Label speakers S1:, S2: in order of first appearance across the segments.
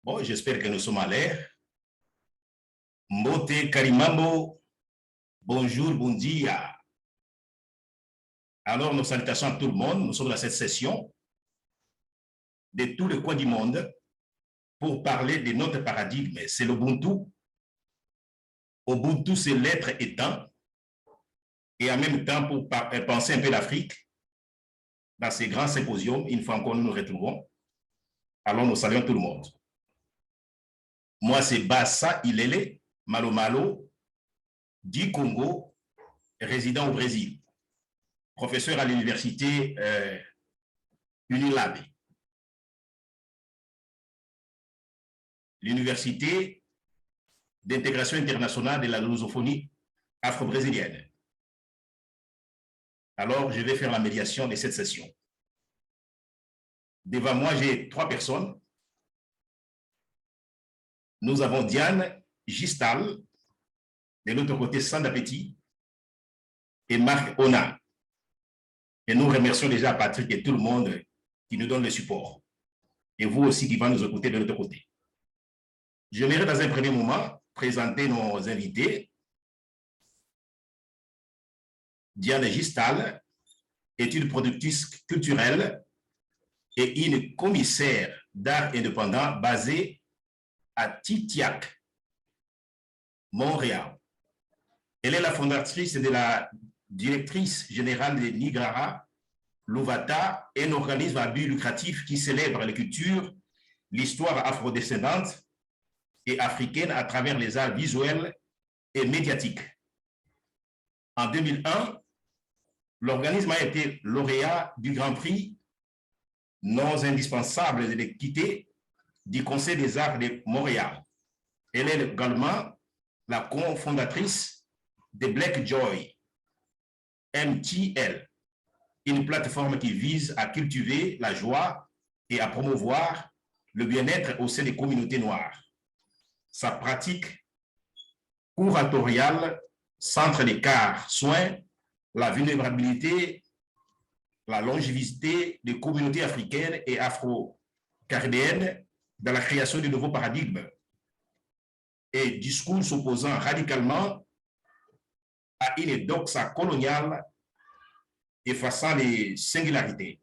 S1: Bon, j'espère que nous sommes à l'air. Mbote Karimambo, bonjour, bon dia. Alors, nos salutations à tout le monde. Nous sommes dans cette session de tous les coins du monde pour parler de notre paradigme. C'est l'Ubuntu. Ubuntu, c'est l'être étant. Et en même temps, pour penser un peu l'Afrique, dans ces grands symposiums, une fois encore, nous nous retrouvons. Alors, nous saluons tout le monde. Moi, c'est Bassa Ilele Malo Malo, du Congo, résident au Brésil, professeur à l'université Unilab, l'université d'intégration internationale de la lusophonie afro-brésilienne. Alors, je vais faire la médiation de cette session. Devant moi, j'ai 3 personnes. Nous avons Diane Gistal, de l'autre côté, Sandra Petit, et Marc Ona. Et nous remercions déjà Patrick et tout le monde qui nous donne le support. Et vous aussi qui va nous écouter de l'autre côté. J'aimerais dans un premier moment présenter nos invités. Diane Gistal est une productrice culturelle et une commissaire d'art indépendant basée à Titiac, Montréal. Elle est la fondatrice et la directrice générale de Nigara Louvata, un organisme à but lucratif qui célèbre la culture, l'histoire afrodescendante et africaine à travers les arts visuels et médiatiques. En 2001, l'organisme a été lauréat du Grand Prix non indispensable de l'équité du Conseil des arts de Montréal. Elle est également la cofondatrice de Black Joy, MTL, une plateforme qui vise à cultiver la joie et à promouvoir le bien-être au sein des communautés noires. Sa pratique curatoriale centre l'écart, soins, la vulnérabilité, la longévité des communautés africaines et afro-caribéennes dans la création de nouveaux paradigmes et discours s'opposant radicalement à une doxa coloniale effaçant les singularités.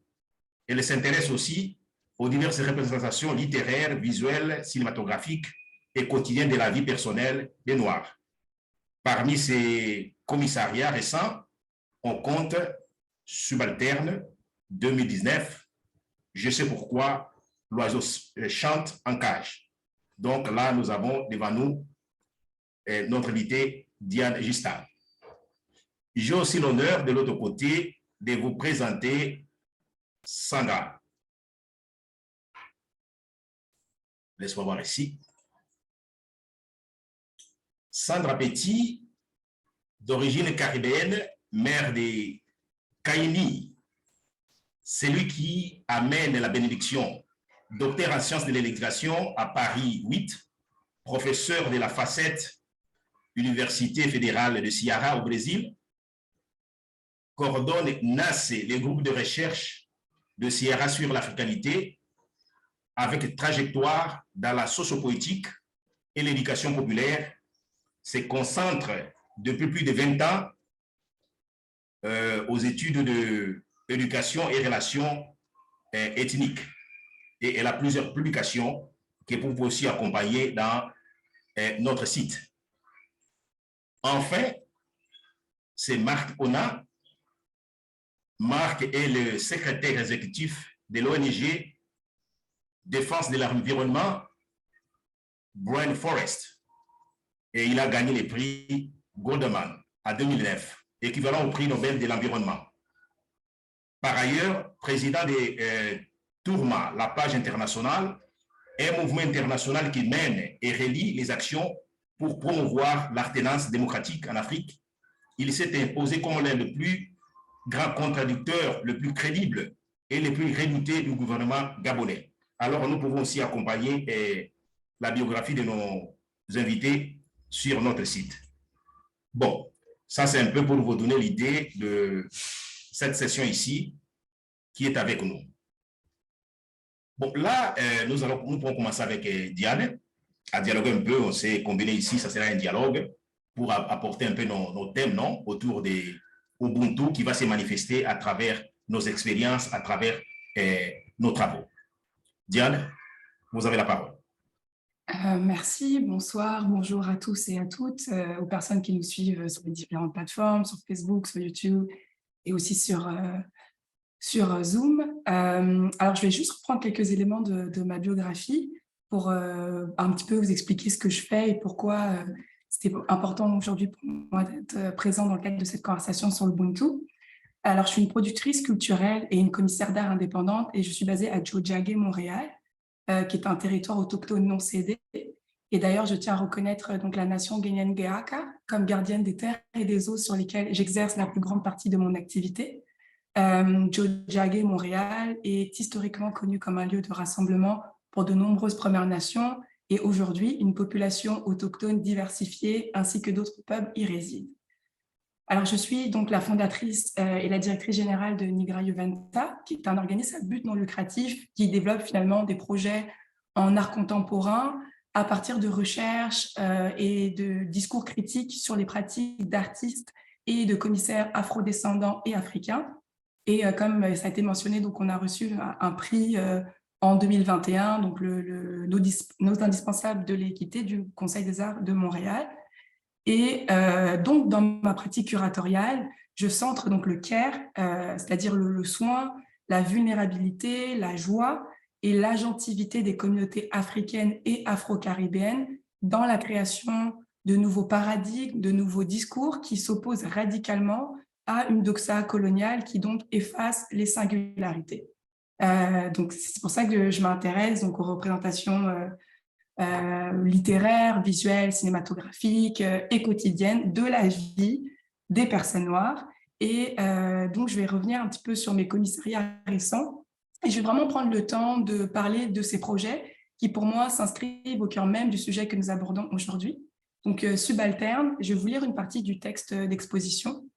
S1: Elle s'intéresse aussi aux diverses représentations littéraires, visuelles, cinématographiques et quotidiennes de la vie personnelle des Noirs. Parmi ces commissariats récents, on compte Subalterne 2019, Je sais pourquoi l'oiseau chante en cage. Donc là, nous avons devant nous notre invité Diane Gistal. J'ai aussi l'honneur de l'autre côté de vous présenter Sandra. Laisse-moi voir ici. Sandra Petit, d'origine caribéenne, mère des Kaini, c'est lui qui amène la bénédiction, docteur en sciences de l'éducation à Paris 8, professeur de la facette Université fédérale de Ceará au Brésil, coordonne NACE, les groupes de recherche de Ceará sur l'africanité, avec trajectoire dans la sociopolitique et l'éducation populaire, se concentre depuis plus de 20 ans aux études de éducation et relations ethniques. Et elle a plusieurs publications que vous pouvez aussi accompagner dans notre site. Enfin, c'est Marc Ona. Marc est le secrétaire exécutif de l'ONG Défense de l'environnement Brain Forest. Et il a gagné le prix Goldman en 2009, équivalent au prix Nobel de l'environnement. Par ailleurs, président de Tourma, la page internationale, un mouvement international qui mène et relie les actions pour promouvoir l'alternance démocratique en Afrique. Il s'est imposé comme l'un des plus grands contradicteurs, le plus crédible et le plus redouté du gouvernement gabonais. Alors, nous pouvons aussi accompagner la biographie de nos invités sur notre site. Bon, ça c'est un peu pour vous donner l'idée de cette session ici qui est avec nous. Bon, là, nous pourrons commencer avec Diane, à dialoguer un peu. On s'est combiné ici, ça sera un dialogue pour apporter un peu nos thèmes, non, autour des Ubuntu qui va se manifester à travers nos expériences, à travers nos travaux. Diane, vous avez la parole.
S2: Merci, bonsoir, bonjour à tous et à toutes, aux personnes qui nous suivent sur les différentes plateformes, sur Facebook, sur YouTube et aussi sur Zoom. Alors, je vais juste reprendre quelques éléments de ma biographie pour un petit peu vous expliquer ce que je fais et pourquoi c'était important aujourd'hui pour moi d'être présent dans le cadre de cette conversation sur l'Ubuntu. Alors, je suis une productrice culturelle et une commissaire d'art indépendante et je suis basée à Tiohtià:ke, Montréal, qui est un territoire autochtone non cédé. Et d'ailleurs, je tiens à reconnaître donc la nation Kanien'kehá:ka comme gardienne des terres et des eaux sur lesquelles j'exerce la plus grande partie de mon activité. Tiohtià:ke, Montréal est historiquement connu comme un lieu de rassemblement pour de nombreuses Premières Nations et aujourd'hui, une population autochtone diversifiée ainsi que d'autres peuples y résident. Alors, je suis donc la fondatrice et la directrice générale de Nigra Juventa, qui est un organisme à but non lucratif qui développe finalement des projets en art contemporain à partir de recherches et de discours critiques sur les pratiques d'artistes et de commissaires afrodescendants et africains. Et comme ça a été mentionné, donc on a reçu un prix en 2021, donc nos indispensables de l'équité du Conseil des arts de Montréal. Et donc, dans ma pratique curatoriale, je centre donc le care, c'est-à-dire le soin, la vulnérabilité, la joie et l'agentivité des communautés africaines et afro-caribéennes dans la création de nouveaux paradigmes, de nouveaux discours qui s'opposent radicalement à une doxa coloniale qui donc efface les singularités. Donc, c'est pour ça que je m'intéresse donc aux représentations littéraire, visuelle, cinématographique et quotidienne de la vie des personnes noires. Et donc, je vais revenir un petit peu sur mes commissariats récents et je vais vraiment prendre le temps de parler de ces projets qui, pour moi, s'inscrivent au cœur même du sujet que nous abordons aujourd'hui. Donc, subalterne, je vais vous lire une partie du texte d'exposition.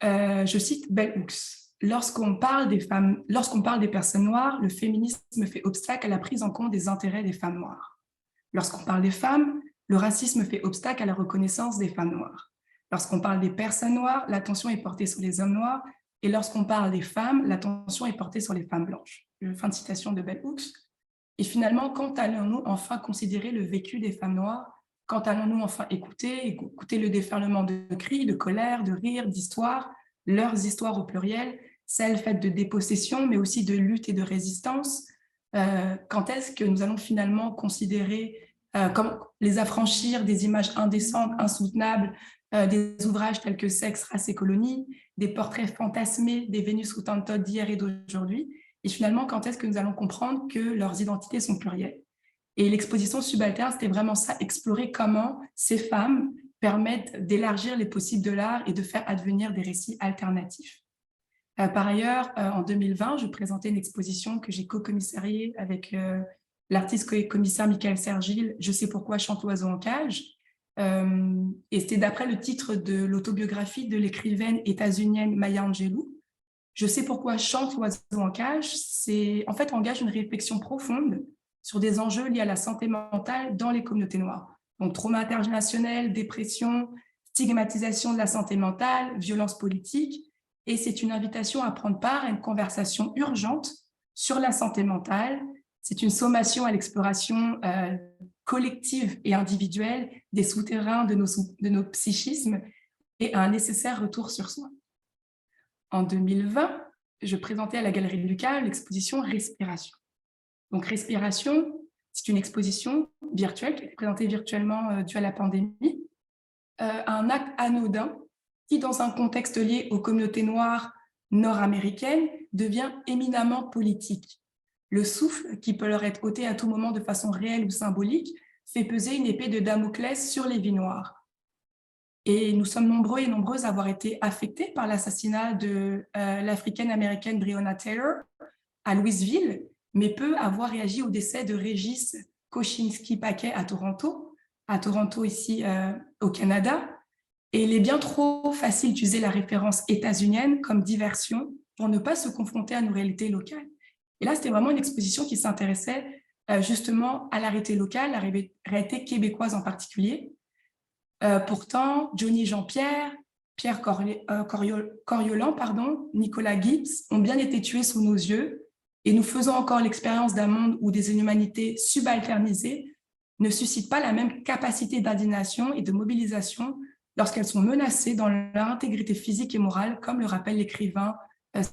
S2: Je cite Bell Hooks. Lorsqu'on parle des personnes noires, le féminisme fait obstacle à la prise en compte des intérêts des femmes noires. Lorsqu'on parle des femmes, le racisme fait obstacle à la reconnaissance des femmes noires. Lorsqu'on parle des personnes noires, l'attention est portée sur les hommes noirs. Et lorsqu'on parle des femmes, l'attention est portée sur les femmes blanches. Fin de citation de Bell Hooks. Et finalement, quand allons-nous enfin considérer le vécu des femmes noires? Quand allons-nous enfin écouter le déferlement de cris, de colère, de rires, d'histoires, leurs histoires au pluriel, celles faites de dépossession, mais aussi de lutte et de résistance? Quand est-ce que nous allons finalement considérer comme les affranchir des images indécentes, insoutenables, des ouvrages tels que Sexe, race et colonie, des portraits fantasmés des Vénus Hottentotes d'hier et d'aujourd'hui? Et finalement, quand est-ce que nous allons comprendre que leurs identités sont plurielles? Et l'exposition subalterne, c'était vraiment ça, explorer comment ces femmes permettent d'élargir les possibles de l'art et de faire advenir des récits alternatifs. Par ailleurs, en 2020, je présentais une exposition que j'ai co-commissariée avec l'artiste commissaire Michael Sergil, Je sais pourquoi chante l'oiseau en cage. Et c'était d'après le titre de l'autobiographie de l'écrivaine états-unienne Maya Angelou. Je sais pourquoi chante l'oiseau en cage, en fait, engage une réflexion profonde sur des enjeux liés à la santé mentale dans les communautés noires. Donc, trauma intergénérationnel, dépression, stigmatisation de la santé mentale, violence politique. Et c'est une invitation à prendre part à une conversation urgente sur la santé mentale. C'est une sommation à l'exploration collective et individuelle des souterrains de nos psychismes et à un nécessaire retour sur soi. En 2020, je présentais à la Galerie Lucas l'exposition Respiration. Donc, Respiration, c'est une exposition virtuelle qui a été présentée virtuellement due à la pandémie, un acte anodin qui, dans un contexte lié aux communautés noires nord-américaines, devient éminemment politique. Le souffle, qui peut leur être ôté à tout moment de façon réelle ou symbolique, fait peser une épée de Damoclès sur les vies noires. Et nous sommes nombreux et nombreuses à avoir été affectés par l'assassinat de l'Africaine-Américaine Breonna Taylor à Louisville, mais peu avoir réagi au décès de Régis Kosinski-Paquet à Toronto ici au Canada. Et il est bien trop facile d'utiliser la référence états-unienne comme diversion pour ne pas se confronter à nos réalités locales. Et là, c'était vraiment une exposition qui s'intéressait justement à la réalité locale, la réalité québécoise en particulier. Pourtant, Johnny Jean-Pierre, Pierre Coriolan, Nicolas Gibbs ont bien été tués sous nos yeux et nous faisons encore l'expérience d'un monde où des inhumanités subalternisées ne suscitent pas la même capacité d'indignation et de mobilisation lorsqu'elles sont menacées dans leur intégrité physique et morale, comme le rappelle l'écrivain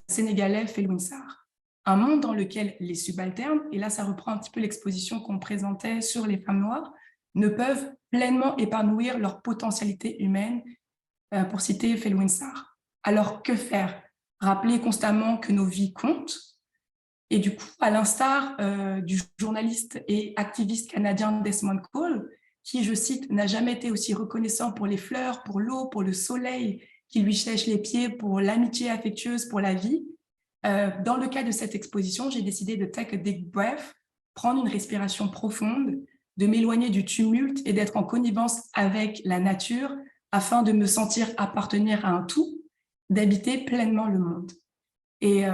S2: sénégalais Felwine Sarr. Un monde dans lequel les subalternes, et là ça reprend un petit peu l'exposition qu'on présentait sur les femmes noires, ne peuvent pleinement épanouir leur potentialité humaine, pour citer Felwine Sarr. Alors que faire? Rappeler constamment que nos vies comptent. Et du coup, à l'instar du journaliste et activiste canadien Desmond Cole, qui, je cite, n'a jamais été aussi reconnaissant pour les fleurs, pour l'eau, pour le soleil, qui lui sèche les pieds, pour l'amitié affectueuse, pour la vie. Dans le cas de cette exposition, j'ai décidé de take a deep breath, prendre une respiration profonde, de m'éloigner du tumulte et d'être en connivence avec la nature afin de me sentir appartenir à un tout, d'habiter pleinement le monde. Et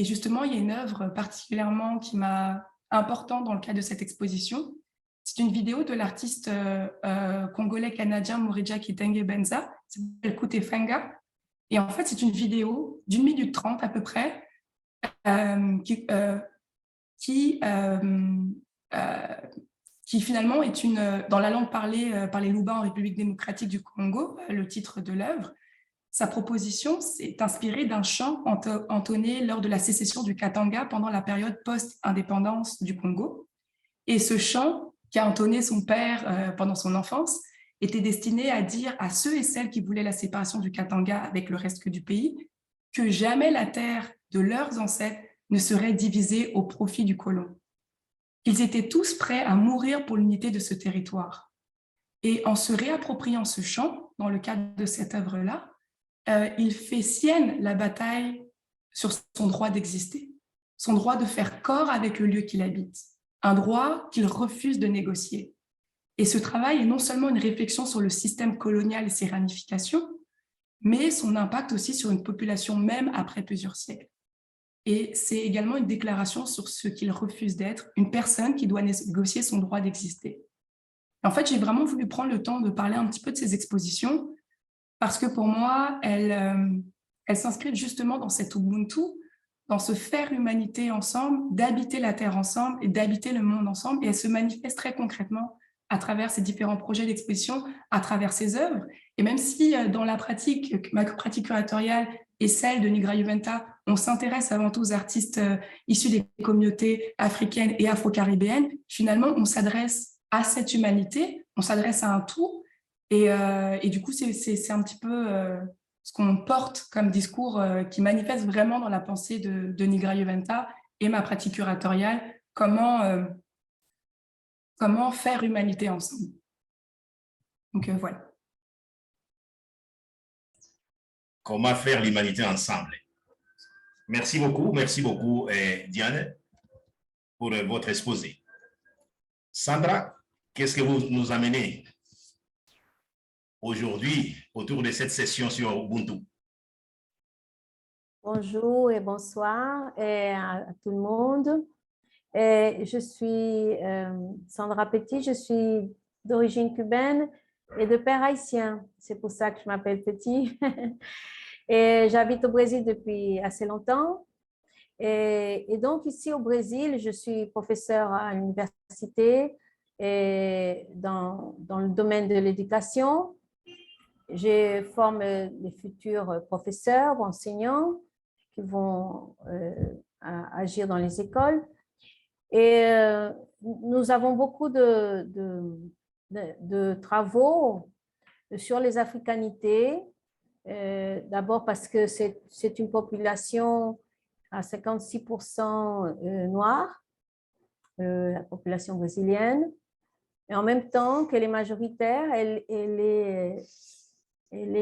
S2: justement, il y a une œuvre particulièrement qui m'a importante dans le cadre de cette exposition. C'est une vidéo de l'artiste congolais-canadien Mouridja Kitenge Benza, qui s'appelle Kutefanga. Et en fait, c'est une vidéo d'1 minute 30 à peu près, qui finalement est dans la langue parlée par les Louba en République démocratique du Congo, le titre de l'œuvre. Sa proposition s'est inspirée d'un chant entonné lors de la sécession du Katanga pendant la période post-indépendance du Congo. Et ce chant, qu'a entonné son père pendant son enfance, était destiné à dire à ceux et celles qui voulaient la séparation du Katanga avec le reste du pays que jamais la terre de leurs ancêtres ne serait divisée au profit du colon. Ils étaient tous prêts à mourir pour l'unité de ce territoire. Et en se réappropriant ce chant, dans le cadre de cette œuvre-là, il fait sienne la bataille sur son droit d'exister, son droit de faire corps avec le lieu qu'il habite, un droit qu'il refuse de négocier. Et ce travail est non seulement une réflexion sur le système colonial et ses ramifications, mais son impact aussi sur une population même après plusieurs siècles. Et c'est également une déclaration sur ce qu'il refuse d'être, une personne qui doit négocier son droit d'exister. En fait, j'ai vraiment voulu prendre le temps de parler un petit peu de ces expositions parce que pour moi, elles s'inscrivent justement dans cet Ubuntu, dans ce faire humanité ensemble, d'habiter la Terre ensemble et d'habiter le monde ensemble. Et elles se manifestent très concrètement à travers ces différents projets d'exposition, à travers ces œuvres. Et même si dans la pratique, ma pratique curatoriale et celle de Nigra Juventa, on s'intéresse avant tout aux artistes issus des communautés africaines et afro-caribéennes, finalement, on s'adresse à cette humanité, on s'adresse à un tout. Et du coup, c'est un petit peu ce qu'on porte comme discours qui manifeste vraiment dans la pensée de Nigra Juventa et ma pratique curatoriale, comment faire humanité ensemble. Donc voilà.
S1: Comment faire l'humanité ensemble. Merci beaucoup, Diane, pour votre exposé. Sandra, qu'est-ce que vous nous amenez aujourd'hui autour de cette session sur Ubuntu?
S3: Bonjour et bonsoir à tout le monde. Je suis Sandra Petit, je suis d'origine cubaine et de père haïtien. C'est pour ça que je m'appelle Petit. Et j'habite au Brésil depuis assez longtemps. Et donc ici au Brésil, je suis professeure à l'université et dans le domaine de l'éducation. Je forme les futurs professeurs ou enseignants qui vont agir dans les écoles. Et nous avons beaucoup de travaux sur les africanités. D'abord parce que c'est une population à 56% noire, la population brésilienne. Et en même temps qu'elle est majoritaire, elle est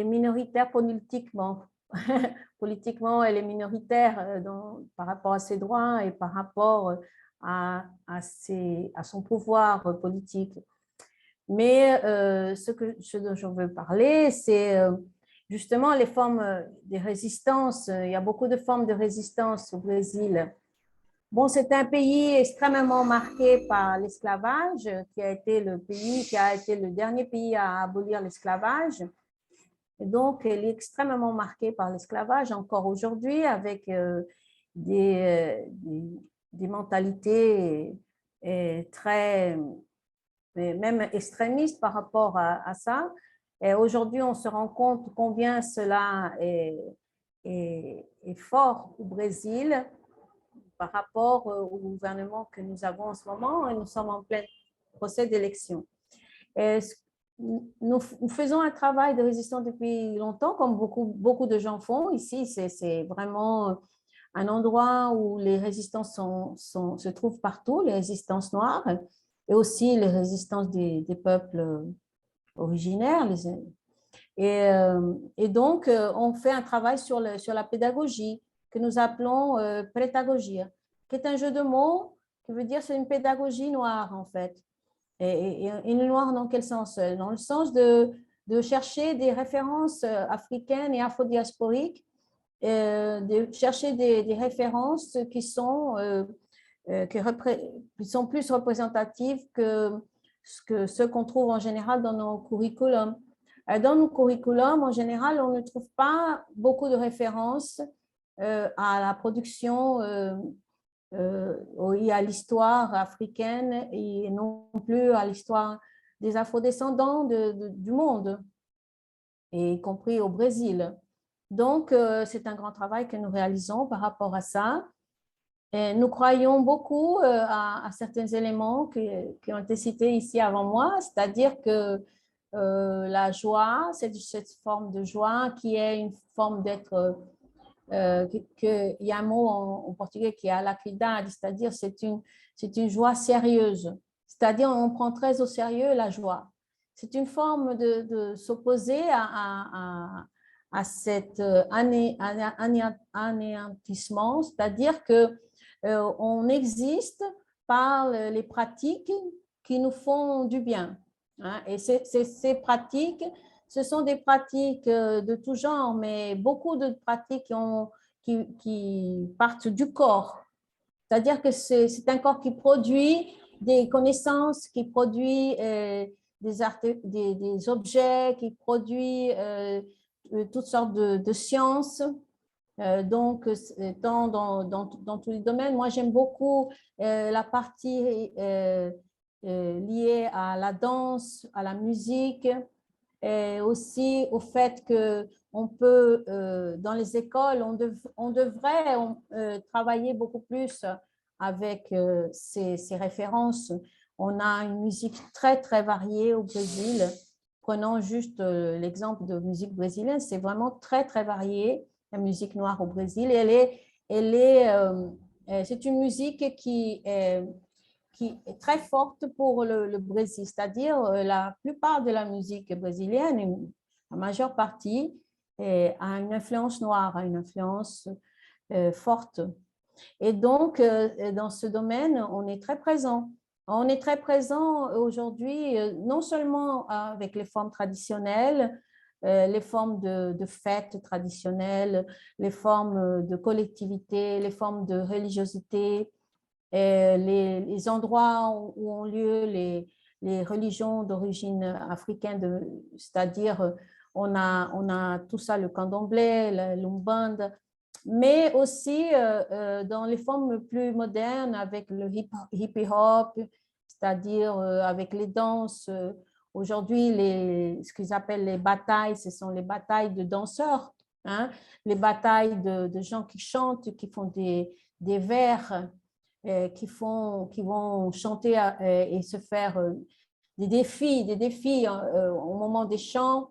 S3: minoritaire politiquement. Politiquement, elle est minoritaire par rapport à ses droits et par rapport à son pouvoir politique. Mais ce dont je veux parler, c'est justement les formes de résistance. Il y a beaucoup de formes de résistance au Brésil Bon, c'est un pays extrêmement marqué par l'esclavage, qui a été le dernier pays à abolir l'esclavage. Et donc, il est extrêmement marqué par l'esclavage encore aujourd'hui, avec des mentalités très, même extrémistes par rapport à ça. Et aujourd'hui, on se rend compte combien cela est fort au Brésil par rapport au gouvernement que nous avons en ce moment, et nous sommes en plein procès d'élection. Nous faisons un travail de résistance depuis longtemps, comme beaucoup de gens font. Ici, c'est vraiment un endroit où les résistances se trouvent partout, les résistances noires, et aussi les résistances des peuples originaires. Et donc, on fait un travail sur la pédagogie, que nous appelons prétagogia, qui est un jeu de mots qui veut dire c'est une pédagogie noire, en fait. Et noire dans quel sens? Dans le sens de chercher des références africaines et afro-diasporiques, de chercher des références qui sont plus représentatives que ce qu'on trouve en général dans nos curriculums. Dans nos curriculums, en général, on ne trouve pas beaucoup de références à la production et à l'histoire africaine et non plus à l'histoire des afrodescendants du monde, y compris au Brésil. Donc, c'est un grand travail que nous réalisons par rapport à ça. Et nous croyons beaucoup à certains éléments qui ont été cités ici avant moi, c'est-à-dire que la joie, c'est cette forme de joie qui est une forme d'être, il y a un mot en portugais qui est alacridade, c'est-à-dire c'est une joie sérieuse, c'est-à-dire on prend très au sérieux la joie. C'est une forme de s'opposer à cet anéantissement, c'est-à-dire que on existe par les pratiques qui nous font du bien. Hein, et ces pratiques, ce sont des pratiques de tout genre, mais beaucoup de pratiques qui partent du corps. C'est-à-dire que c'est un corps qui produit des connaissances, qui produit des objets, qui produit toutes sortes de sciences. Donc, dans tous les domaines, moi j'aime beaucoup la partie liée à la danse, à la musique, et aussi au fait qu'on peut, dans les écoles, on devrait travailler beaucoup plus avec ces références. On a une musique très, très variée au Brésil. Prenons juste l'exemple de musique brésilienne, c'est vraiment très, très varié. La musique noire au Brésil. C'est une musique qui est très forte pour le Brésil, c'est-à-dire la plupart de la musique brésilienne, la majeure partie, a une influence noire, a une influence forte. Et donc, dans ce domaine, on est très présent. On est très présent aujourd'hui, non seulement avec les formes traditionnelles, les formes de fêtes traditionnelles, les formes de collectivité, les formes de religiosité, les endroits où ont lieu les religions d'origine africaine, c'est-à-dire on a tout ça, le candomblé, l'umbanda, mais aussi dans les formes plus modernes avec le hip-hop, c'est-à-dire avec les danses. Aujourd'hui, ce qu'ils appellent les batailles, ce sont les batailles de danseurs, hein, les batailles de gens qui chantent, qui font des vers, qui vont chanter et se faire des défis au moment des chants.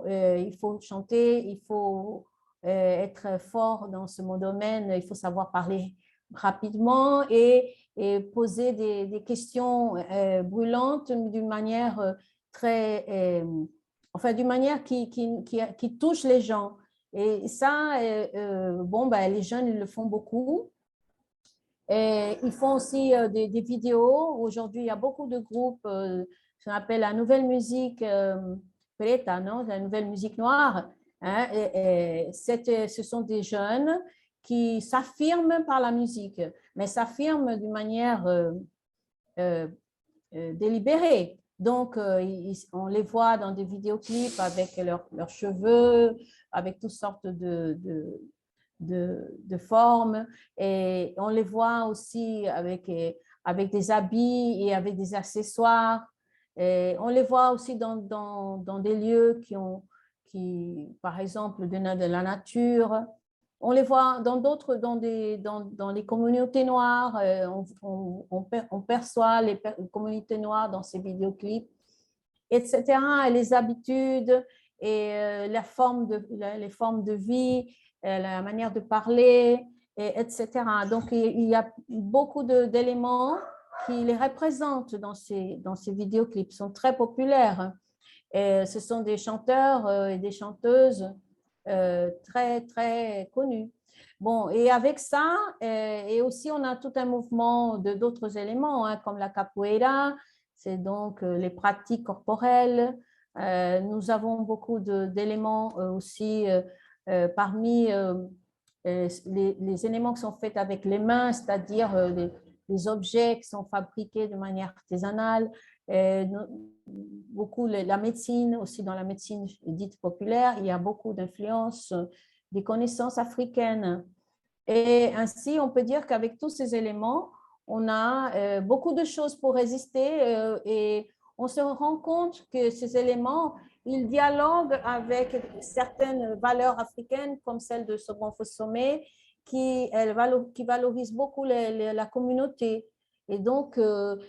S3: Il faut chanter, il faut être fort dans ce domaine, il faut savoir parler rapidement et poser des questions brûlantes d'une manière d'une manière qui touche les gens. Et ça, les jeunes ils le font beaucoup. Et ils font aussi des vidéos. Aujourd'hui, il y a beaucoup de groupes, qu'on appelle la nouvelle musique preta, non? La nouvelle musique noire. Hein? Ce sont des jeunes qui s'affirment par la musique, mais s'affirment d'une manière délibérée. Donc, on les voit dans des vidéoclips avec leurs cheveux, avec toutes sortes de formes, et on les voit aussi avec des habits et avec des accessoires. Et on les voit aussi dans des lieux par exemple, de la nature. On les voit dans les communautés noires. On perçoit les communautés noires dans ces vidéoclips, etc. Et les habitudes et les formes de vie, la manière de parler, etc. Donc, il y a beaucoup d'éléments qui les représentent dans ces vidéoclips. Ils sont très populaires. Et ce sont des chanteurs et des chanteuses très, très connus. Bon, et avec ça, et aussi on a tout un mouvement d'autres éléments, hein, comme la capoeira, c'est donc les pratiques corporelles. Nous avons beaucoup d'éléments aussi parmi les éléments qui sont faits avec les mains, c'est-à-dire les objets qui sont fabriqués de manière artisanale. Beaucoup la médecine, aussi dans la médecine dite populaire, il y a beaucoup d'influence des connaissances africaines. Et ainsi, on peut dire qu'avec tous ces éléments, on a beaucoup de choses pour résister et on se rend compte que ces éléments, ils dialoguent avec certaines valeurs africaines comme celle de Sobon Fossomé qui valorise beaucoup la communauté. Et donc,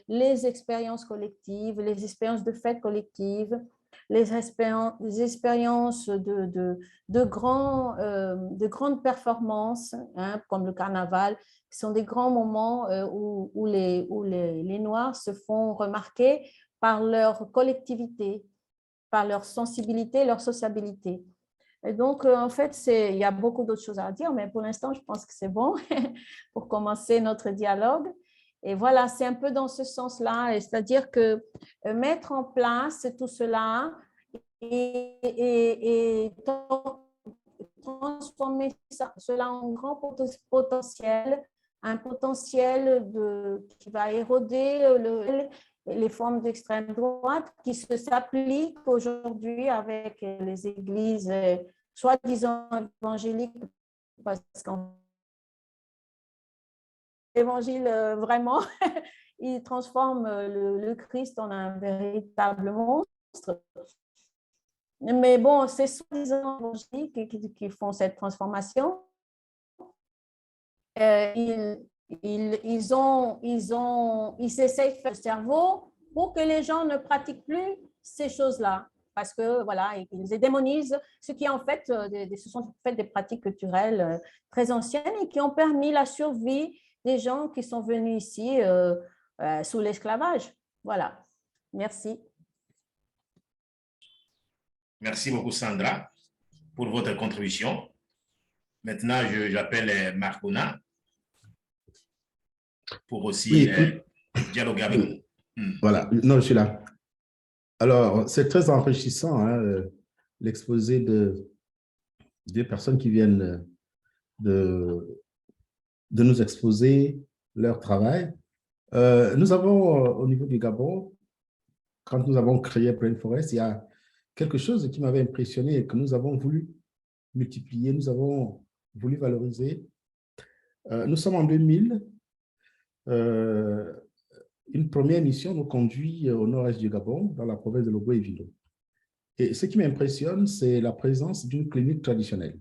S3: les expériences collectives, les expériences de fête collectives, les expériences de grandes performances, hein, comme le carnaval, qui sont des grands moments où les Noirs se font remarquer par leur collectivité, par leur sensibilité, leur sociabilité. Et donc, en fait, il y a beaucoup d'autres choses à dire, mais pour l'instant, je pense que c'est bon pour commencer notre dialogue. Et voilà, c'est un peu dans ce sens-là, c'est-à-dire que mettre en place tout cela et transformer cela en grand potentiel, un potentiel qui va éroder les formes d'extrême droite qui s'appliquent aujourd'hui avec les églises soi-disant évangéliques, parce qu'en l'évangile, vraiment, il transforme le Christ en un véritable monstre. Mais bon, c'est soi-disant évangéliques qui font cette transformation. Ils essayent de faire le cerveau pour que les gens ne pratiquent plus ces choses-là. Parce que, voilà, ils les démonisent, ce qui en fait, ce sont en fait des pratiques culturelles très anciennes et qui ont permis la survie des gens qui sont venus ici sous l'esclavage. Voilà. Merci.
S1: Merci beaucoup, Sandra, pour votre contribution. Maintenant, j'appelle Marcona pour aussi dialoguer avec nous.
S4: Voilà, non, je suis là. Alors, c'est très enrichissant, hein, l'exposé des personnes qui viennent de nous exposer leur travail. Nous avons, au niveau du Gabon, quand nous avons créé Brain Forest, il y a quelque chose qui m'avait impressionné et que nous avons voulu multiplier, nous avons voulu valoriser. Nous sommes en 2000. Une première mission nous conduit au nord-est du Gabon, dans la province de Logbo et Vilo. Et ce qui m'impressionne, c'est la présence d'une clinique traditionnelle.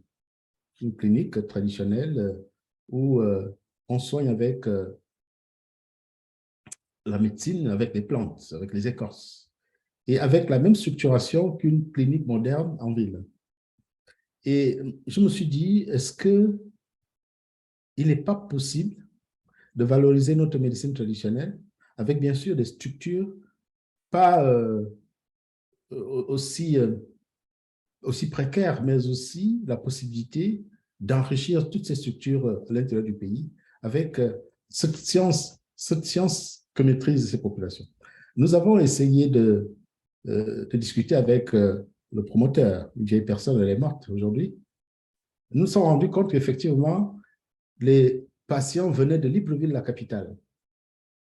S4: Une clinique traditionnelle où on soigne avec la médecine, avec les plantes, avec les écorces, et avec la même structuration qu'une clinique moderne en ville. Et je me suis dit, est-ce qu'il n'est pas possible de valoriser notre médecine traditionnelle avec bien sûr des structures pas aussi précaires, mais aussi la possibilité d'enrichir toutes ces structures à l'intérieur du pays avec cette science que maîtrisent ces populations. Nous avons essayé de discuter avec le promoteur. Une vieille personne, elle est morte aujourd'hui. Nous nous sommes rendus compte qu'effectivement, les patients venaient de Libreville, la capitale,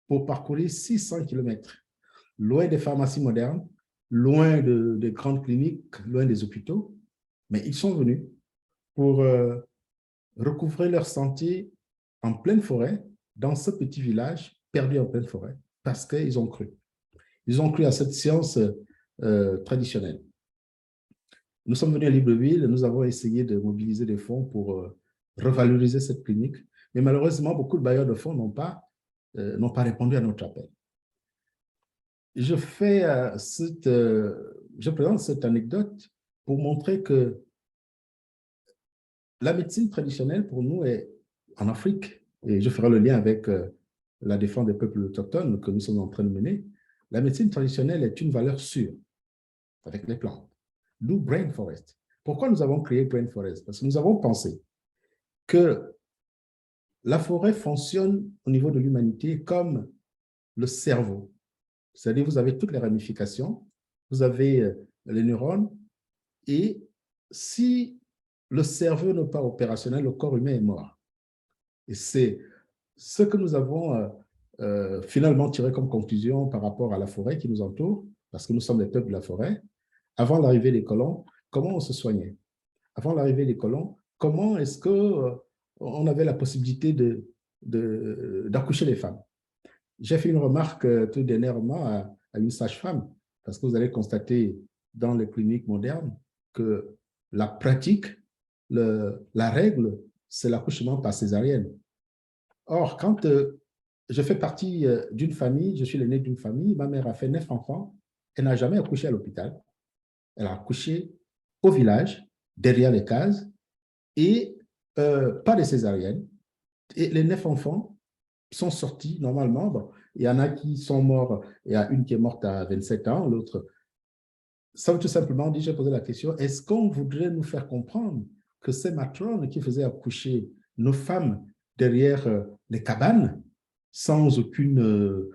S4: pour parcourir 600 km, loin des pharmacies modernes, loin des grandes cliniques, loin des hôpitaux, mais ils sont venus pour recouvrer leur santé en pleine forêt, dans ce petit village perdu en pleine forêt, parce qu'ils ont cru. Ils ont cru à cette science traditionnelle. Nous sommes venus à Libreville, nous avons essayé de mobiliser des fonds pour revaloriser cette clinique, mais malheureusement, beaucoup de bailleurs de fonds n'ont pas répondu à notre appel. Je présente cette anecdote pour montrer que la médecine traditionnelle pour nous est en Afrique, et je ferai le lien avec la défense des peuples autochtones que nous sommes en train de mener. La médecine traditionnelle est une valeur sûre avec les plantes. D'où Brain Forest. Pourquoi nous avons créé Brain Forest? Parce que nous avons pensé que la forêt fonctionne au niveau de l'humanité comme le cerveau. C'est-à-dire, vous avez toutes les ramifications, vous avez les neurones, et si le cerveau n'est pas opérationnel, le corps humain est mort. Et c'est ce que nous avons finalement tiré comme conclusion par rapport à la forêt qui nous entoure, parce que nous sommes les peuples de la forêt. Avant l'arrivée des colons, comment on se soignait? Avant l'arrivée des colons, comment est-ce qu'on avait la possibilité d'accoucher les femmes? J'ai fait une remarque tout dernièrement à une sage-femme, parce que vous allez constater dans les cliniques modernes que la pratique, la règle, c'est l'accouchement par césarienne. Or, quand je fais partie d'une famille, je suis l'aîné d'une famille, ma mère a fait 9 enfants, elle n'a jamais accouché à l'hôpital. Elle a accouché au village, derrière les cases, et pas de césarienne. Et les 9 enfants sont sortis normalement. Bon, il y en a qui sont morts, il y a une qui est morte à 27 ans, l'autre. Ça veut tout simplement dire, j'ai posé la question, est-ce qu'on voudrait nous faire comprendre que ces matrones qui faisaient accoucher nos femmes derrière les cabanes, sans aucune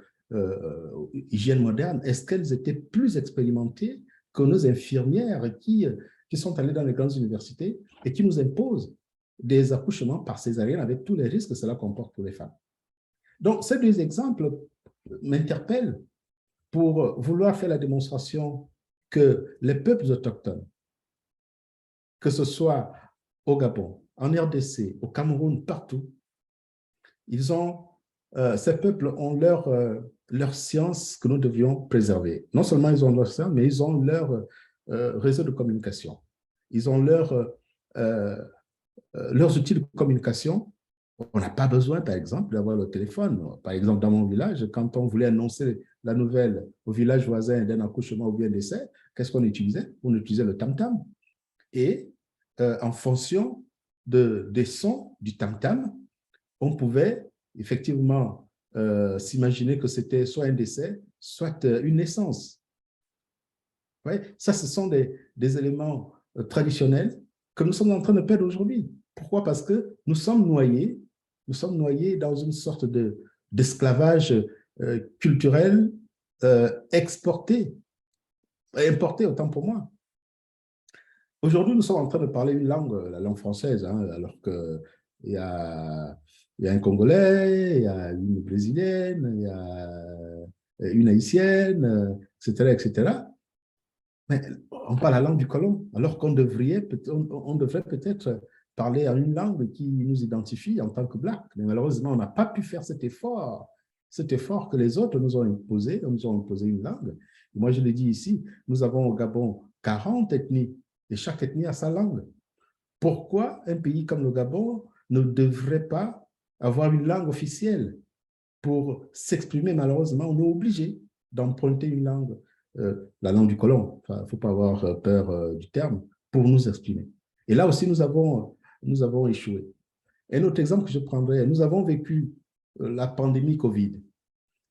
S4: hygiène moderne, est-ce qu'elles étaient plus expérimentées que nos infirmières qui sont allées dans les grandes universités et qui nous imposent des accouchements par césarienne avec tous les risques que cela comporte pour les femmes? Donc, ces deux exemples m'interpellent pour vouloir faire la démonstration que les peuples autochtones, que ce soit au Gabon, en RDC, au Cameroun, partout, ces peuples ont leur science que nous devions préserver. Non seulement ils ont leur science, mais ils ont leur réseau de communication. Ils ont leurs outils de communication. On n'a pas besoin, par exemple, d'avoir le téléphone. Par exemple, dans mon village, quand on voulait annoncer la nouvelle au village voisin d'un accouchement ou bien décès, qu'est-ce qu'on utilisait? On utilisait le tam-tam. Et en fonction des sons du tam-tam, on pouvait effectivement s'imaginer que c'était soit un décès, soit une naissance. Ouais, ça, ce sont des éléments traditionnels que nous sommes en train de perdre aujourd'hui. Pourquoi? Parce que nous sommes noyés dans une sorte d'esclavage culturel importé autant pour moi. Aujourd'hui, nous sommes en train de parler une langue, la langue française, hein, alors qu'il y a un Congolais, il y a une Brésilienne, il y a une Haïtienne, etc., etc. Mais on parle la langue du colon, alors qu'on devrait peut-être parler en une langue qui nous identifie en tant que Black. Mais malheureusement, on n'a pas pu faire cet effort que les autres nous ont imposé. Nous ont imposé une langue. Et moi, je l'ai dit ici, nous avons au Gabon 40 ethnies, et chaque ethnie a sa langue. Pourquoi un pays comme le Gabon ne devrait pas avoir une langue officielle pour s'exprimer? Malheureusement, on est obligé d'emprunter une langue, la langue du colon, il ne faut pas avoir peur du terme, pour nous exprimer. Et là aussi, nous avons échoué. Un autre exemple que je prendrais, nous avons vécu la pandémie Covid.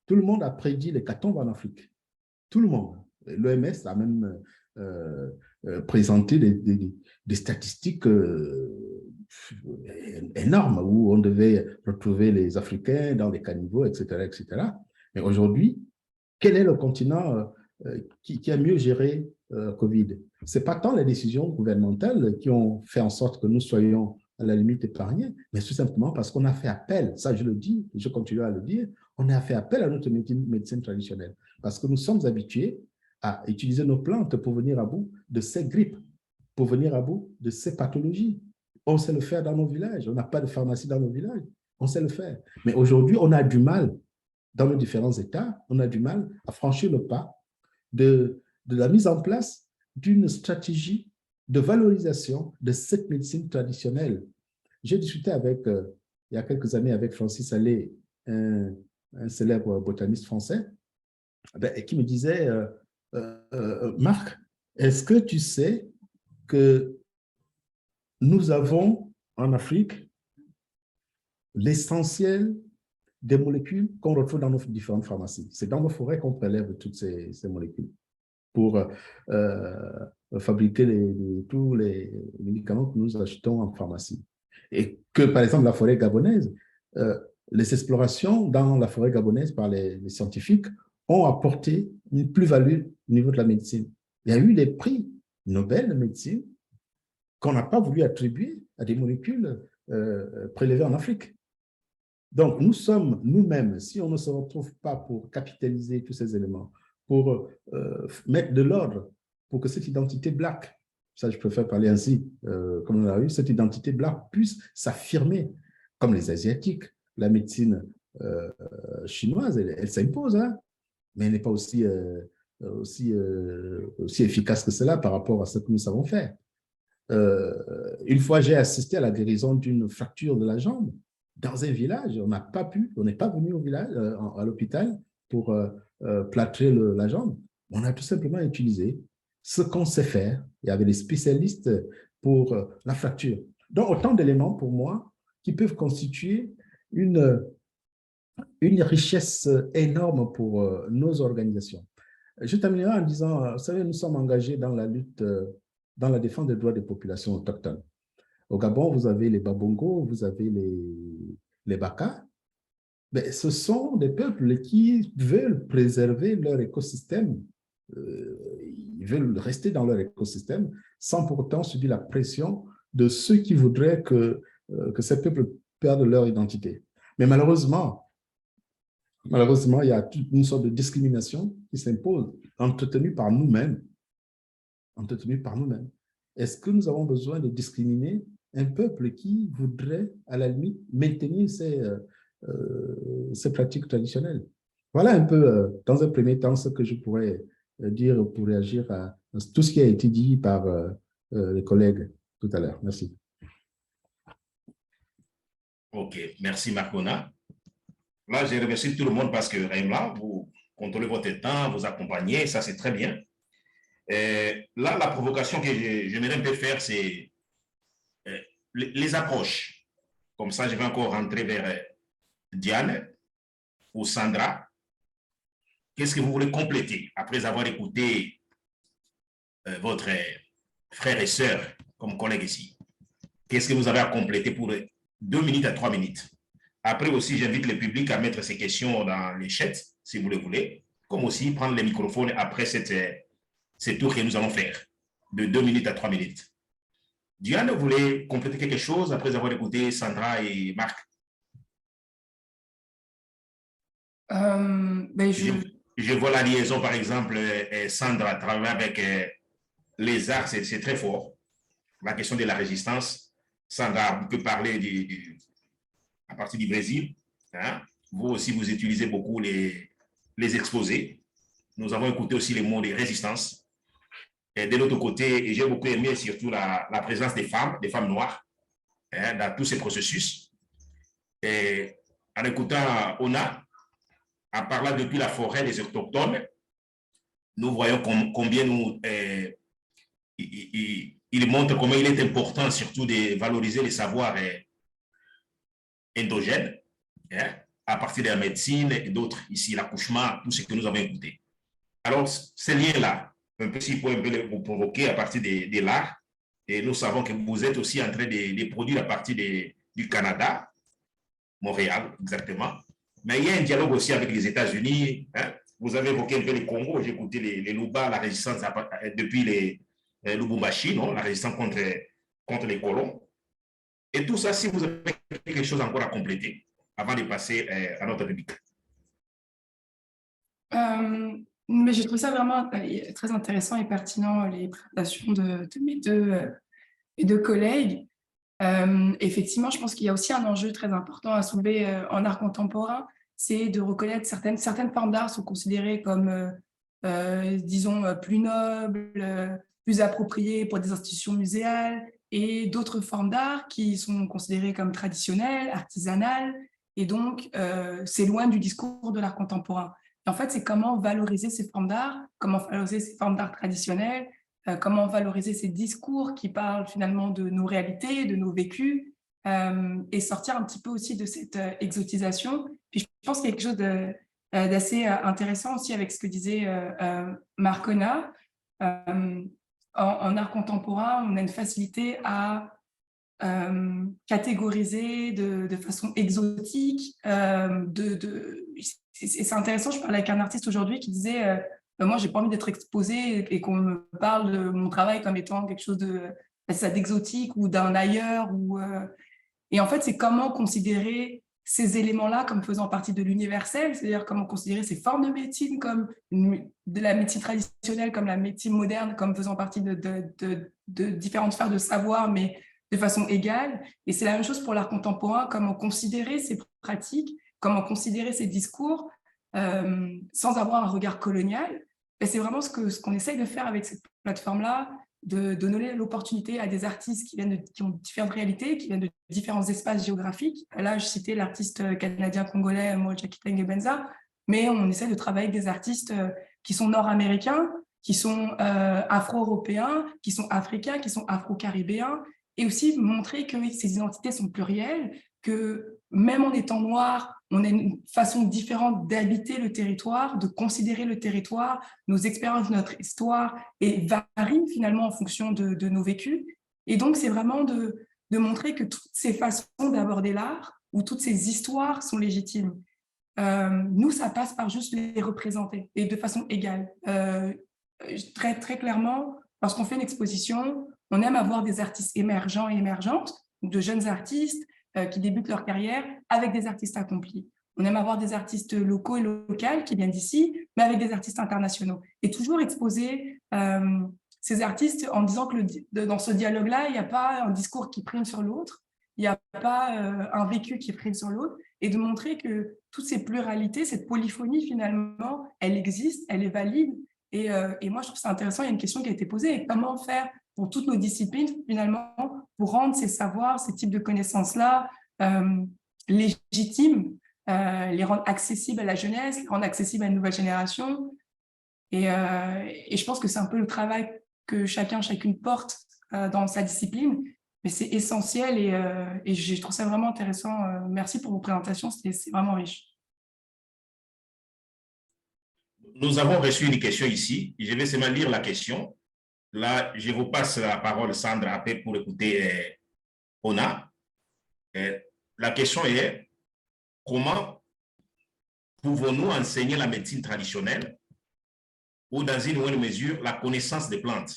S4: Tout le monde a prédit l'hécatombe en Afrique. Tout le monde. L'OMS a même présenté des statistiques énormes où on devait retrouver les Africains dans les caniveaux, etc., etc. Mais aujourd'hui, quel est le continent qui a mieux géré Covid? Ce n'est pas tant les décisions gouvernementales qui ont fait en sorte que nous soyons à la limite épargnés, mais tout simplement parce qu'on a fait appel, ça je le dis, et je continue à le dire, on a fait appel à notre médecine traditionnelle, parce que nous sommes habitués à utiliser nos plantes pour venir à bout de ces grippes, pour venir à bout de ces pathologies. On sait le faire dans nos villages, on n'a pas de pharmacie dans nos villages, on sait le faire. Mais aujourd'hui, on a du mal, dans nos différents États, on a du mal à franchir le pas de la mise en place d'une stratégie de valorisation de cette médecine traditionnelle. J'ai discuté il y a quelques années avec Francis Allais, un célèbre botaniste français, qui me disait, Marc, est-ce que tu sais que nous avons en Afrique l'essentiel des molécules qu'on retrouve dans nos différentes pharmacies. C'est dans nos forêts qu'on prélève toutes ces molécules pour fabriquer tous les médicaments que nous achetons en pharmacie. Et que, par exemple, la forêt gabonaise, les explorations dans la forêt gabonaise par les scientifiques ont apporté une plus-value au niveau de la médecine. Il y a eu des prix Nobel de médecine qu'on n'a pas voulu attribuer à des molécules prélevées en Afrique. Donc, nous sommes nous-mêmes, si on ne se retrouve pas pour capitaliser tous ces éléments, pour mettre de l'ordre, pour que cette identité black, ça je préfère parler ainsi, comme on a eu, cette identité black puisse s'affirmer, comme les Asiatiques. La médecine chinoise, elle s'impose, hein, mais elle n'est pas aussi efficace que cela par rapport à ce que nous savons faire. Une fois, j'ai assisté à la guérison d'une fracture de la jambe dans un village. On n'est pas venu au village, à l'hôpital pour plâtrer la jambe. On a tout simplement utilisé ce qu'on sait faire. Il y avait des spécialistes pour la fracture. Donc, autant d'éléments pour moi qui peuvent constituer une richesse énorme pour nos organisations. Je terminerai en disant, vous savez, nous sommes engagés dans la lutte, dans la défense des droits des populations autochtones. Au Gabon, vous avez les Babongo, vous avez les Baka. Mais ce sont des peuples qui veulent préserver leur écosystème. Ils veulent rester dans leur écosystème sans pour autant subir la pression de ceux qui voudraient que ces peuples perdent leur identité. Mais malheureusement, il y a toute une sorte de discrimination qui s'impose, entretenue par nous-mêmes. Est-ce que nous avons besoin de discriminer un peuple qui voudrait, à la limite, maintenir ces pratiques traditionnelles? Voilà un peu, dans un premier temps, ce que je pourrais dire pour réagir à tout ce qui a été dit par les collègues tout à l'heure. Merci.
S1: OK, merci Marcona. Là, je remercie tout le monde parce que, Raimla, vous contrôlez votre temps, vous accompagnez, ça c'est très bien. Là, la provocation que j'aimerais un peu faire, c'est les approches. Comme ça, je vais encore rentrer vers Diane ou Sandra. Qu'est-ce que vous voulez compléter après avoir écouté votre frère et sœur comme collègue ici? Qu'est-ce que vous avez à compléter pour 2 minutes à 3 minutes? Après aussi, j'invite le public à mettre ses questions dans les chats, si vous le voulez, comme aussi prendre les microphones après ces tours que nous allons faire, de 2 minutes à 3 minutes. Diane, vous voulez compléter quelque chose après avoir écouté Sandra et Marc? Je vois la liaison, par exemple, Sandra travaille avec les arts, c'est très fort. La question de la résistance, Sandra peut parler à partir du Brésil. Hein? Vous aussi, vous utilisez beaucoup les exposés. Nous avons écouté aussi les mots de résistance. Et de l'autre côté, j'ai beaucoup aimé surtout la présence des femmes noires, hein, dans tous ces processus. Et en écoutant Ona, en parlant depuis la forêt des autochtones, nous voyons combien il montre comment il est important surtout de valoriser les savoirs endogènes, hein, à partir de la médecine et d'autres, ici l'accouchement, tout ce que nous avons écouté. Alors, ces liens-là, un peu si vous pouvez vous provoquer à partir de l'art, et nous savons que vous êtes aussi en train de produire à partir du Canada, Montréal exactement, mais il y a un dialogue aussi avec les États-Unis. Hein. Vous avez évoqué un peu le Congo, j'ai écouté les Luba, la résistance depuis les Lubumbashi, non, la résistance contre les colons. Et tout ça, si vous avez quelque chose encore à compléter avant de passer à notre rubrique.
S2: Mais je trouve ça vraiment très intéressant et pertinent, les présentations de mes deux collègues. Effectivement, je pense qu'il y a aussi un enjeu très important à soulever en art contemporain, c'est de reconnaître certaines formes d'art sont considérées comme, disons, plus nobles, plus appropriées pour des institutions muséales, et d'autres formes d'art qui sont considérées comme traditionnelles, artisanales, et donc s'éloignent du discours de l'art contemporain. Et en fait, c'est comment valoriser ces formes d'art, comment valoriser ces formes d'art traditionnelles, comment valoriser ces discours qui parlent finalement de nos réalités, de nos vécus, et sortir un petit peu aussi de cette exotisation. Puis je pense qu'il y a quelque chose d'assez intéressant aussi avec ce que disait Marcona. En art contemporain, on a une facilité à catégoriser de façon exotique. C'est intéressant, je parlais avec un artiste aujourd'hui qui disait moi, j'ai pas envie d'être exposée et qu'on me parle de mon travail comme étant quelque chose d'exotique ou d'un ailleurs. Et en fait, c'est comment considérer ces éléments-là comme faisant partie de l'universel, c'est-à-dire comment considérer ces formes de médecine comme de la médecine traditionnelle, comme la médecine moderne, comme faisant partie de différentes sphères de savoir, mais de façon égale. Et c'est la même chose pour l'art contemporain, comment considérer ces pratiques, comment considérer ces discours sans avoir un regard colonial. Et c'est vraiment ce qu'on essaye de faire avec cette plateforme-là, de donner l'opportunité à des artistes qui ont différentes réalités, qui viennent de différents espaces géographiques. Là, je citais l'artiste canadien-congolais Moja Kitenge Benza, mais on essaie de travailler avec des artistes qui sont nord-américains, qui sont afro-européens, qui sont africains, qui sont afro-caribéens, et aussi montrer que ces identités sont plurielles, que même en étant noir, on a une façon différente d'habiter le territoire, de considérer le territoire, nos expériences, notre histoire, et varient finalement en fonction de nos vécus. Et donc, c'est vraiment de montrer que toutes ces façons d'aborder l'art, ou toutes ces histoires sont légitimes. Nous, ça passe par juste les représenter, et de façon égale. Très, très clairement, lorsqu'on fait une exposition, on aime avoir des artistes émergents et émergentes, de jeunes artistes qui débutent leur carrière avec des artistes accomplis. On aime avoir des artistes locaux et locales qui viennent d'ici, mais avec des artistes internationaux. Et toujours exposer ces artistes en disant que dans ce dialogue-là, il n'y a pas un discours qui prime sur l'autre, il n'y a pas un vécu qui prime sur l'autre, et de montrer que toutes ces pluralités, cette polyphonie, finalement, elle existe, elle est valide. Et moi, je trouve ça intéressant. Il y a une question qui a été posée. Comment faire pour toutes nos disciplines, finalement, pour rendre ces savoirs, ces types de connaissances-là légitimes, les rendre accessibles à la jeunesse, les rendre accessibles à une nouvelle génération. Et je pense que c'est un peu le travail que chacune porte dans sa discipline. Mais c'est essentiel et je trouve ça vraiment intéressant. Merci pour vos présentations, c'est vraiment riche.
S1: Nous avons reçu une question ici. Je vais seulement lire la question. Là, je vous passe la parole, Sandra, après pour écouter Ona. La question est, comment pouvons-nous enseigner la médecine traditionnelle ou, dans une moindre mesure, la connaissance des plantes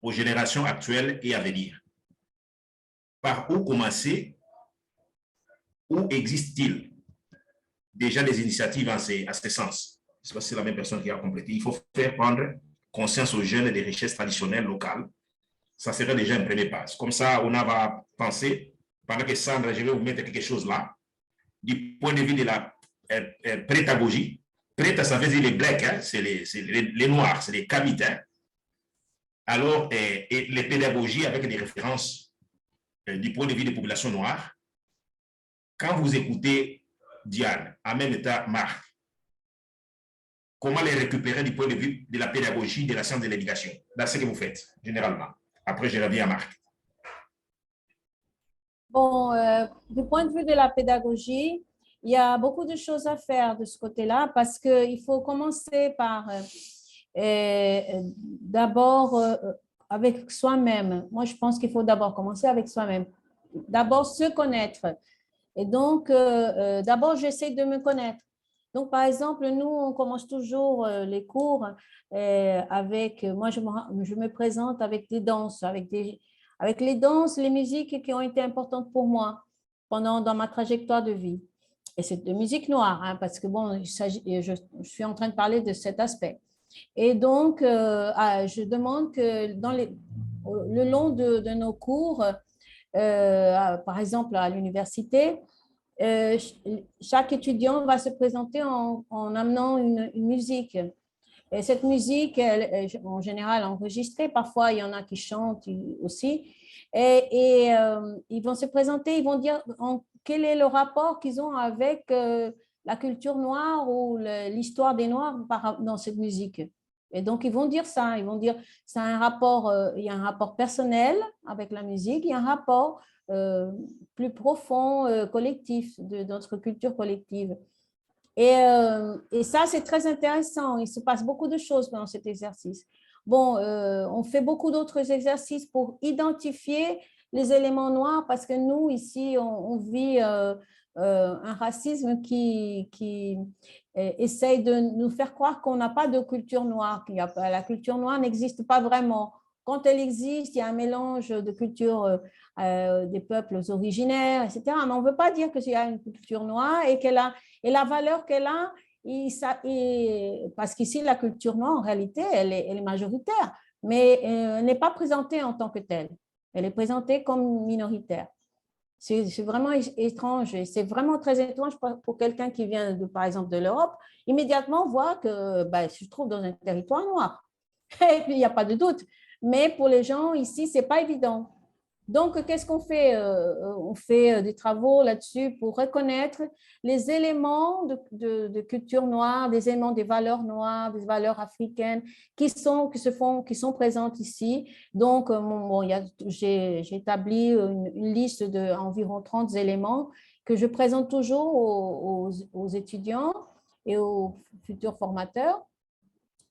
S1: aux générations actuelles et à venir? Par où commencer? Où existe-t-il déjà des initiatives à ce sens? Je ne sais pas si c'est la même personne qui a complété. Il faut faire prendre conscience aux jeunes des richesses traditionnelles locales. Ça serait déjà un premier pas. Comme ça, on va penser, pendant que Sandra, je vais vous mettre quelque chose là, du point de vue de la pédagogie. Prêta, ça veut dire les blacks, hein, c'est les noirs, c'est les kabits. Alors, et les pédagogies avec des références du point de vue des populations noires. Quand vous écoutez Diane, en même temps Marc, comment les récupérer du point de vue de la pédagogie, de la science de l'éducation, dans ce que vous faites, généralement. Après, je reviens à Marc.
S3: Bon, du point de vue de la pédagogie, il y a beaucoup de choses à faire de ce côté-là parce qu'il faut commencer par d'abord avec soi-même. Moi, je pense qu'il faut d'abord commencer avec soi-même. D'abord, se connaître. Et donc, d'abord, j'essaie de me connaître. Donc, par exemple, nous, on commence toujours les cours avec, moi, je me présente avec des danses, avec avec les danses, les musiques qui ont été importantes pour moi dans ma trajectoire de vie. Et c'est de musique noire, hein, parce que bon, je suis en train de parler de cet aspect. Et donc, je demande que le long de nos cours, par exemple à l'université, chaque étudiant va se présenter en amenant une musique. Et cette musique, elle est en général enregistrée. Parfois, il y en a qui chantent aussi. Et ils vont se présenter, ils vont dire quel est le rapport qu'ils ont avec la culture noire ou l'histoire des Noirs dans cette musique. Et donc, ils vont dire ça. Ils vont dire c'est un rapport, il y a un rapport personnel avec la musique, il y a un rapport plus profond, collectif, de notre culture collective. Et ça, c'est très intéressant. Il se passe beaucoup de choses pendant cet exercice. Bon, on fait beaucoup d'autres exercices pour identifier les éléments noirs parce que nous, ici, on vit un racisme qui essaye de nous faire croire qu'on n'a pas de culture noire, la culture noire n'existe pas vraiment. Quand elle existe, il y a un mélange de cultures des peuples originaires, etc. Mais on ne veut pas dire qu'il y a une culture noire et la valeur qu'elle a, parce qu'ici, la culture noire, en réalité, elle est majoritaire, mais elle n'est pas présentée en tant que telle. Elle est présentée comme minoritaire. C'est vraiment étrange et c'est vraiment très étrange pour quelqu'un qui vient, par exemple, de l'Europe, immédiatement voit que je trouve dans un territoire noir. Et puis, il n'y a pas de doute. Mais pour les gens ici, ce n'est pas évident. Donc, qu'est-ce qu'on fait? On fait des travaux là-dessus pour reconnaître les éléments de culture noire, des éléments des valeurs noires, des valeurs africaines qui sont présentes ici. Donc, j'ai établi une liste d'environ 30 éléments que je présente toujours aux étudiants et aux futurs formateurs.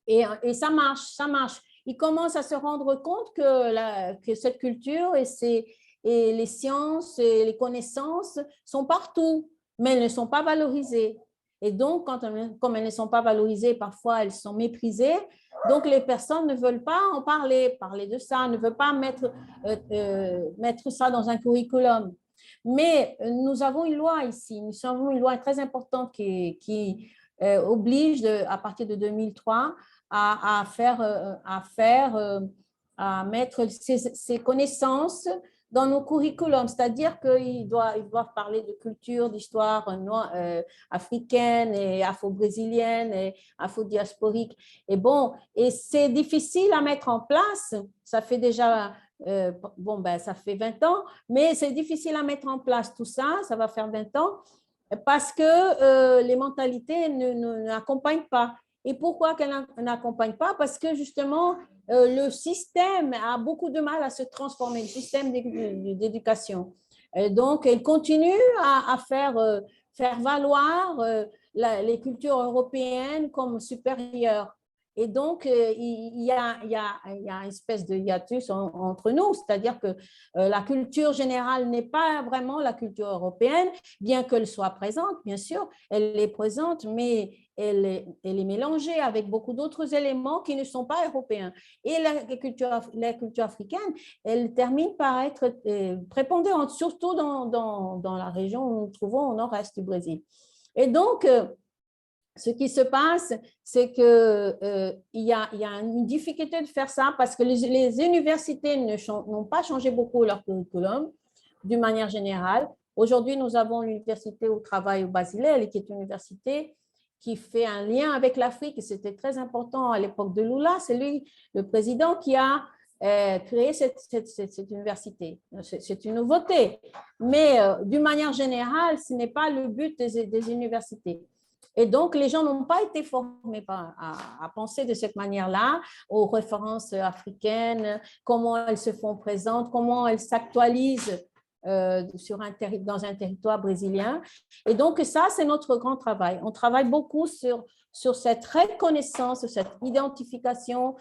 S3: Et ça marche, ça marche. Ils commencent à se rendre compte que cette culture et les sciences et les connaissances sont partout, mais elles ne sont pas valorisées. Et donc, comme elles ne sont pas valorisées, parfois elles sont méprisées. Donc, les personnes ne veulent pas en parler de ça, ne veulent pas mettre ça dans un curriculum. Mais nous avons une loi ici, nous avons une loi très importante qui oblige, à partir de 2003, à mettre ces connaissances dans nos curriculums, c'est-à-dire qu'ils doivent parler de culture, d'histoire africaine et afro-brésilienne et afro-diasporique. Et c'est difficile à mettre en place, ça fait déjà, ça fait 20 ans, mais c'est difficile à mettre en place tout ça, ça va faire 20 ans, parce que les mentalités n'accompagnent pas. Et pourquoi qu'elle n'accompagne pas? Parce que justement, le système a beaucoup de mal à se transformer, le système d'éducation. Donc, elle continue à faire valoir les cultures européennes comme supérieures. Et donc, il y a une espèce de hiatus entre nous, c'est-à-dire que la culture générale n'est pas vraiment la culture européenne, bien qu'elle soit présente, bien sûr, elle est présente, mais elle est mélangée avec beaucoup d'autres éléments qui ne sont pas européens. Et la culture africaine, elle termine par être prépondérante, surtout dans la région où nous nous trouvons au nord-est du Brésil. Et donc, ce qui se passe, c'est qu'il y a une difficulté de faire ça parce que les universités n'ont pas changé beaucoup leur curriculum d'une manière générale. Aujourd'hui, nous avons l'université où travaille au Basilea, qui est une université qui fait un lien avec l'Afrique et c'était très important à l'époque de Lula. C'est lui, le président, qui a créé cette université. C'est une nouveauté, mais d'une manière générale, ce n'est pas le but des universités. Et donc, les gens n'ont pas été formés à penser de cette manière-là aux références africaines, comment elles se font présentes, comment elles s'actualisent dans un territoire brésilien. Et donc, ça, c'est notre grand travail. On travaille beaucoup sur cette reconnaissance, cette identification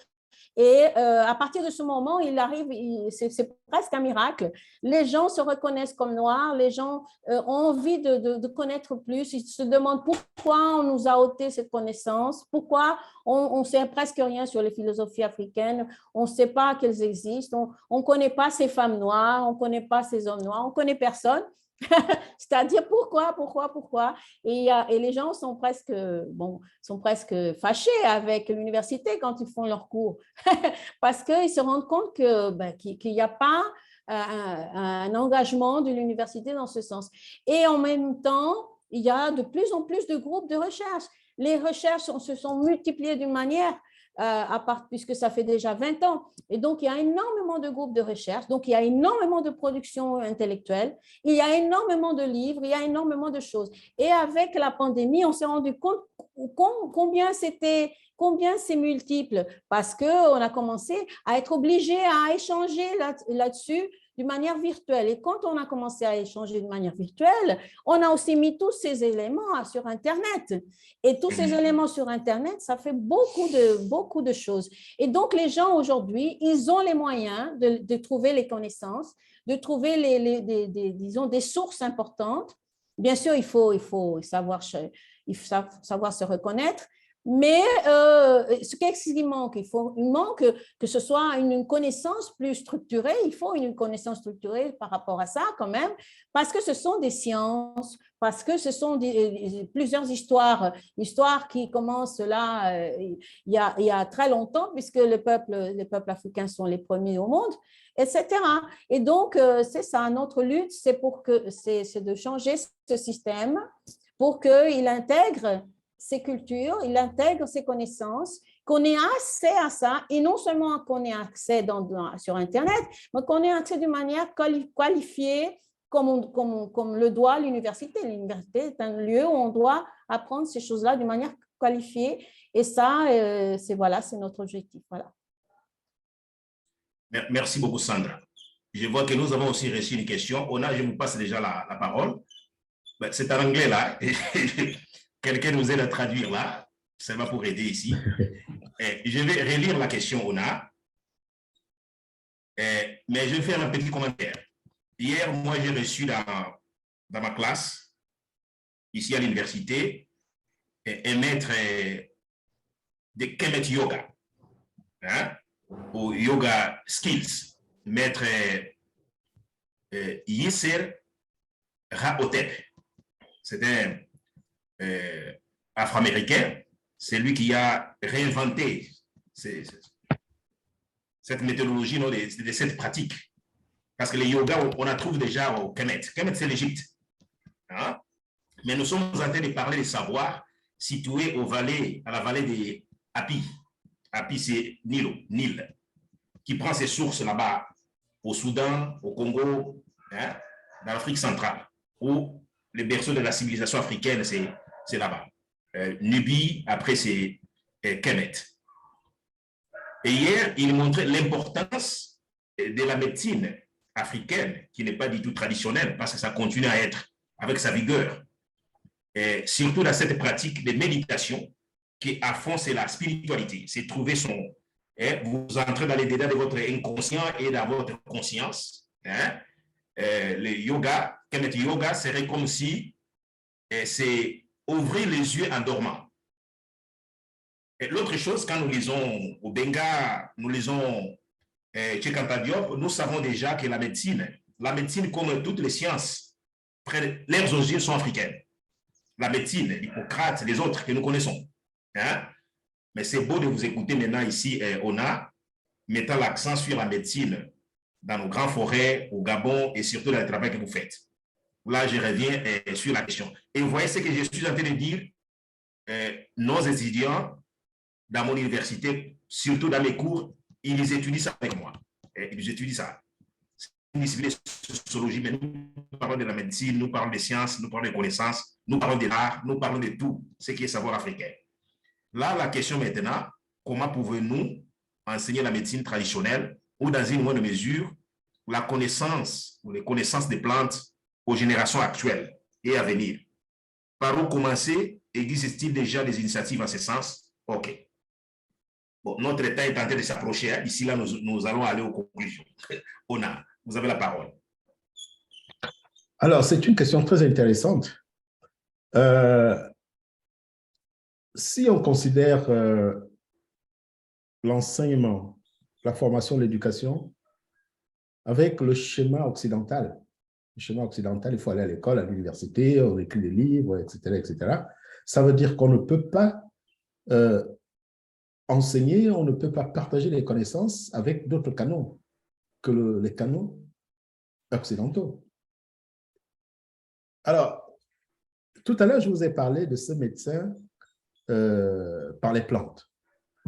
S3: Et à partir de ce moment, il arrive, c'est presque un miracle. Les gens se reconnaissent comme noirs, les gens ont envie de connaître plus, ils se demandent pourquoi on nous a ôté cette connaissance, pourquoi on ne sait presque rien sur les philosophies africaines, on ne sait pas qu'elles existent, on ne connaît pas ces femmes noires, on ne connaît pas ces hommes noirs, on ne connaît personne. C'est-à-dire pourquoi et les gens sont presque fâchés avec l'université quand ils font leurs cours parce qu'ils se rendent compte qu'il n'y a pas un engagement de l'université dans ce sens. Et en même temps, il y a de plus en plus de groupes de recherche. Les recherches se sont multipliées d'une manière puisque ça fait déjà 20 ans. Et donc, il y a énormément de groupes de recherche, donc il y a énormément de production intellectuelle, il y a énormément de livres, il y a énormément de choses. Et avec la pandémie, on s'est rendu compte combien c'est multiple, parce qu'on a commencé à être obligé à échanger là-dessus d'une manière virtuelle. Et quand on a commencé à échanger de manière virtuelle, on a aussi mis tous ces éléments sur Internet. Et tous ces éléments sur Internet, ça fait beaucoup de choses. Et donc, les gens aujourd'hui, ils ont les moyens de trouver les connaissances, de trouver disons, des sources importantes. Bien sûr, il faut savoir se reconnaître. Mais qu'est-ce qui manque? Il manque que ce soit une connaissance plus structurée. Il faut une connaissance structurée par rapport à ça quand même, parce que ce sont des sciences, parce que ce sont plusieurs histoires qui commencent là il y a très longtemps, puisque les peuples africains sont les premiers au monde, etc. Et donc, c'est ça, notre lutte, c'est de changer ce système pour qu'il intègre ces cultures, il intègre ces connaissances, qu'on ait accès à ça, et non seulement qu'on ait accès sur Internet, mais qu'on ait accès d'une manière qualifiée, comme le doit l'université. L'université est un lieu où on doit apprendre ces choses-là d'une manière qualifiée, et ça, c'est notre objectif. Voilà.
S1: Merci beaucoup, Sandra. Je vois que nous avons aussi reçu une question. Je vous passe déjà la parole. C'est en anglais, là. Quelqu'un nous aide à traduire là, ça va pour aider ici. Je vais relire la question, Ona, mais je vais faire un petit commentaire. Hier, moi, j'ai reçu dans ma classe, ici à l'université, un maître de Kemet Yoga, ou Yoga Skills, maître Yisser Rahotep. C'est un afro-américain, c'est lui qui a réinventé cette méthodologie, de cette pratique. Parce que les yogas, on la trouve déjà au Kemet. Kemet, c'est l'Égypte. Mais nous sommes en train de parler des savoirs situés à la vallée des Api. Api, c'est Nil, qui prend ses sources là-bas, au Soudan, au Congo, dans l'Afrique centrale, où le berceau de la civilisation africaine, c'est là-bas. Nubie, après c'est Kemet. Et hier, il montrait l'importance de la médecine africaine, qui n'est pas du tout traditionnelle, parce que ça continue à être avec sa vigueur. Et surtout dans cette pratique de méditation, qui à fond, c'est la spiritualité. C'est trouver vous entrez dans les détails de votre inconscient et dans votre conscience. Le yoga, Kemet Yoga, serait comme si c'est ouvrir les yeux en dormant. Et l'autre chose, quand nous lisons au Benga, nous lisons Cheikh Anta Diop, nous savons déjà que la médecine, comme toutes les sciences, leurs origines sont africaines. La médecine, Hippocrate, les autres que nous connaissons. Mais c'est beau de vous écouter maintenant ici, Ona, mettant l'accent sur la médecine dans nos grandes forêts, au Gabon et surtout dans le travail que vous faites. Là, je reviens sur la question. Et vous voyez ce que je suis en train de dire, nos étudiants dans mon université, surtout dans mes cours, ils étudient ça avec moi. Ils étudient ça. C'est une discipline de sociologie, mais nous parlons de la médecine, nous parlons des sciences, nous parlons des connaissances, nous parlons de l'art, nous parlons de tout ce qui est savoir africain. Là, la question maintenant, comment pouvons-nous enseigner la médecine traditionnelle ou dans une moindre mesure la connaissance ou les connaissances des plantes aux générations actuelles et à venir? Par où commencer? Existe-t-il déjà des initiatives en ce sens? OK. Bon, notre temps est en train de s'approcher. Hein. Ici, là, nous allons aller aux conclusions. Ona, vous avez la parole.
S4: Alors, c'est une question très intéressante. Si on considère l'enseignement, la formation, l'éducation, avec le schéma occidental, il faut aller à l'école, à l'université, on écrit des livres, etc., etc. Ça veut dire qu'on ne peut pas enseigner, on ne peut pas partager les connaissances avec d'autres canons que les canons occidentaux. Alors, tout à l'heure, je vous ai parlé de ce médecin par les plantes.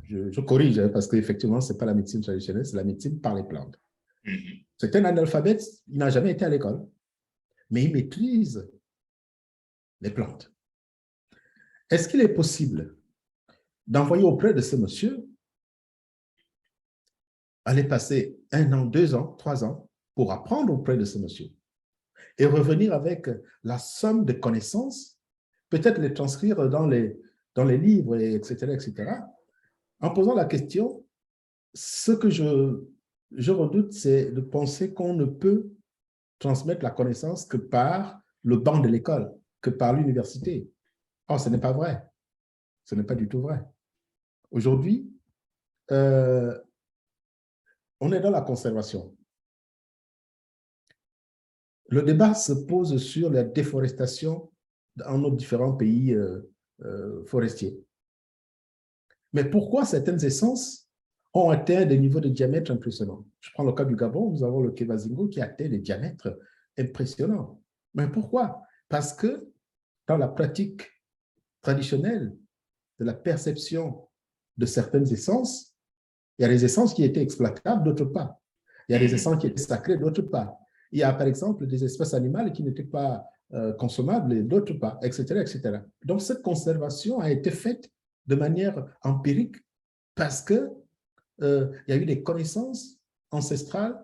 S4: Je corrige, hein, parce qu'effectivement, ce n'est pas la médecine traditionnelle, c'est la médecine par les plantes. C'est un analphabète, il n'a jamais été à l'école, mais il maîtrise les plantes. Est-ce qu'il est possible d'envoyer auprès de ce monsieur aller passer 1 an, 2 ans, 3 ans pour apprendre auprès de ce monsieur et revenir avec la somme de connaissances, peut-être les transcrire dans les livres, etc., etc., en posant la question, ce que je redoute, c'est de penser qu'on ne peut transmettre la connaissance que par le banc de l'école, que par l'université. Or, ce n'est pas vrai. Ce n'est pas du tout vrai. Aujourd'hui, on est dans la conservation. Le débat se pose sur la déforestation dans nos différents pays forestiers. Mais pourquoi certaines essences ont atteint des niveaux de diamètre impressionnants? Je prends le cas du Gabon, nous avons le Kevazingo qui atteint des diamètres impressionnants. Mais pourquoi? Parce que dans la pratique traditionnelle de la perception de certaines essences, il y a des essences qui étaient exploitables, d'autres pas. Il y a des essences qui étaient sacrées, d'autres pas. Il y a par exemple des espèces animales qui n'étaient pas consommables et d'autres pas, etc., etc. Donc cette conservation a été faite de manière empirique parce que il y a eu des connaissances ancestrales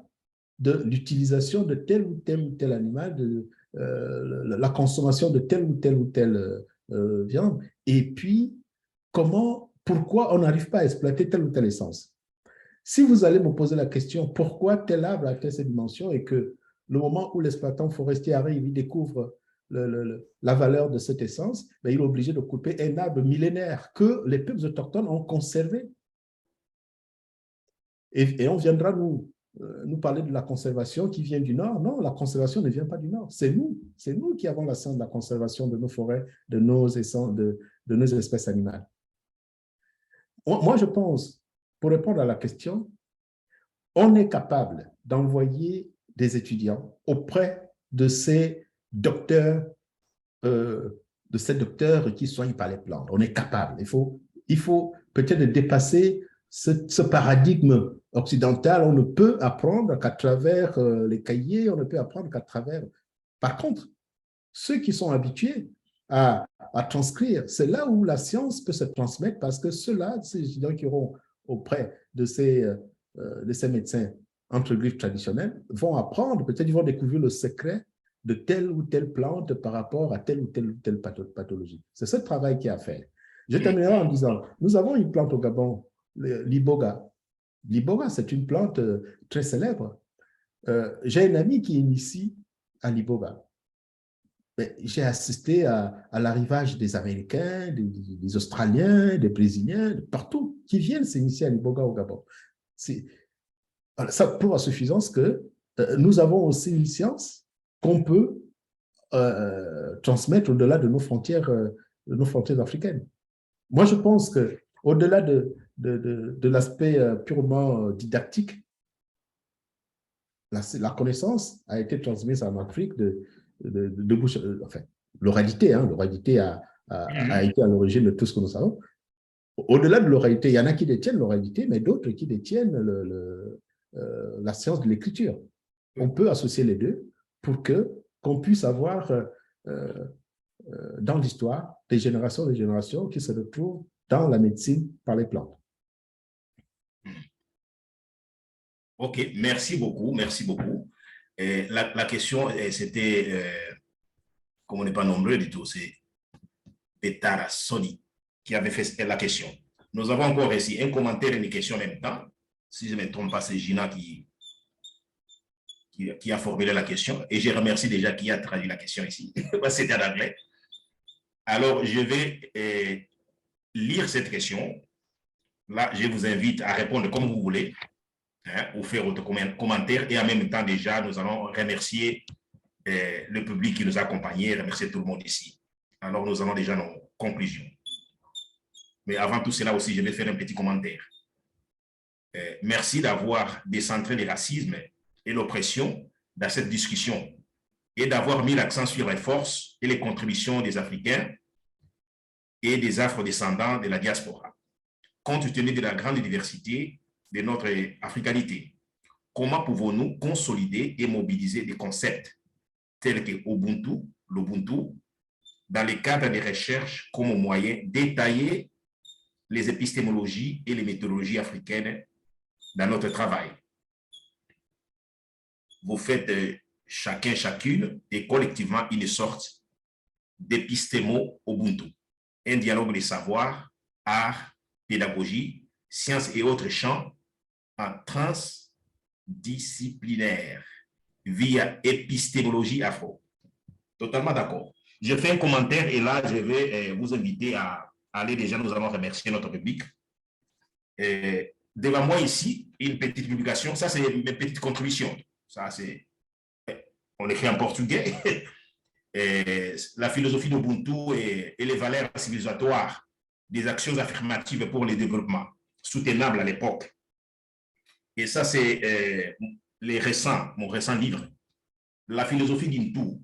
S4: de l'utilisation de tel ou tel animal, de la consommation de telle ou telle viande, et puis pourquoi on n'arrive pas à exploiter telle ou telle essence. Si vous allez me poser la question pourquoi tel arbre a fait cette dimension et que le moment où l'exploitant forestier arrive, il découvre la valeur de cette essence, ben, il est obligé de couper un arbre millénaire que les peuples autochtones ont conservé. Et on viendra nous parler de la conservation qui vient du Nord. Non, la conservation ne vient pas du Nord. C'est nous qui avons la science de la conservation de nos forêts, de nos essences, de nos espèces animales. Moi, je pense, pour répondre à la question, on est capable d'envoyer des étudiants auprès de ces docteurs qui soignent par les plantes. On est capable. Il faut peut-être dépasser ce paradigme occidental. On ne peut apprendre qu'à travers les cahiers, on ne peut apprendre qu'à travers... Par contre, ceux qui sont habitués à transcrire, c'est là où la science peut se transmettre parce que ceux-là, ces étudiants qui auront auprès de ces médecins entre griffes traditionnels, vont apprendre, peut-être ils vont découvrir le secret de telle ou telle plante par rapport à telle ou telle pathologie. C'est ce travail qui est à faire. Je terminerai en disant, nous avons une plante au Gabon, l'iboga. L'iboga, c'est une plante très célèbre. J'ai un ami qui initie à l'iboga. J'ai assisté à l'arrivage des Américains, des Australiens, des Brésiliens, de partout, qui viennent s'initier à l'iboga au Gabon. Ça prouve à suffisance que nous avons aussi une science qu'on peut transmettre au-delà de nos frontières africaines. Moi, je pense qu'au-delà de l'aspect purement didactique, la connaissance a été transmise en Afrique de bouche, enfin, l'oralité, hein, l'oralité a été à l'origine de tout ce que nous savons. Au-delà de l'oralité, il y en a qui détiennent l'oralité, mais d'autres qui détiennent la science de l'écriture. On peut associer les deux pour qu'on puisse avoir dans l'histoire des générations qui se retrouvent dans la médecine par les plantes.
S1: Ok, merci beaucoup, merci beaucoup. La question, c'était, comme on n'est pas nombreux du tout, c'est Petara Soni qui avait fait la question. Nous avons encore ici un commentaire et une question en même temps. Si je ne me trompe pas, c'est Gina qui a formulé la question. Et je remercie déjà qui a traduit la question ici. C'était en anglais. Alors, je vais lire cette question. Là, je vous invite à répondre comme vous voulez, hein, ou faire votre commentaire. Et en même temps, déjà, nous allons remercier le public qui nous a accompagnés, remercier tout le monde ici. Alors, nous allons déjà nos conclusions. Mais avant tout cela aussi, je vais faire un petit commentaire. Merci d'avoir décentré le racisme et l'oppression dans cette discussion et d'avoir mis l'accent sur les forces et les contributions des Africains et des afrodescendants de la diaspora, compte tenu de la grande diversité de notre africanité. Comment pouvons-nous consolider et mobiliser des concepts tels que Ubuntu, l'Ubuntu, dans le cadre des recherches comme moyen d'étayer les épistémologies et les méthodologies africaines dans notre travail? Vous faites chacun, chacune et collectivement une sorte d'épistémo-Ubuntu, un dialogue de savoir, art, pédagogie, sciences et autres champs en transdisciplinaire via épistémologie afro. Totalement d'accord. Je fais un commentaire et là, je vais vous inviter à aller déjà, nous allons remercier notre public. Devant moi ici, une petite publication, ça c'est mes petites contributions. Ça c'est, on écrit en portugais. La philosophie d'Ubuntu et les valeurs civilisatoires des actions affirmatives pour le développement soutenable à l'époque. Et ça, c'est mon récent livre, La philosophie d'Ubuntu.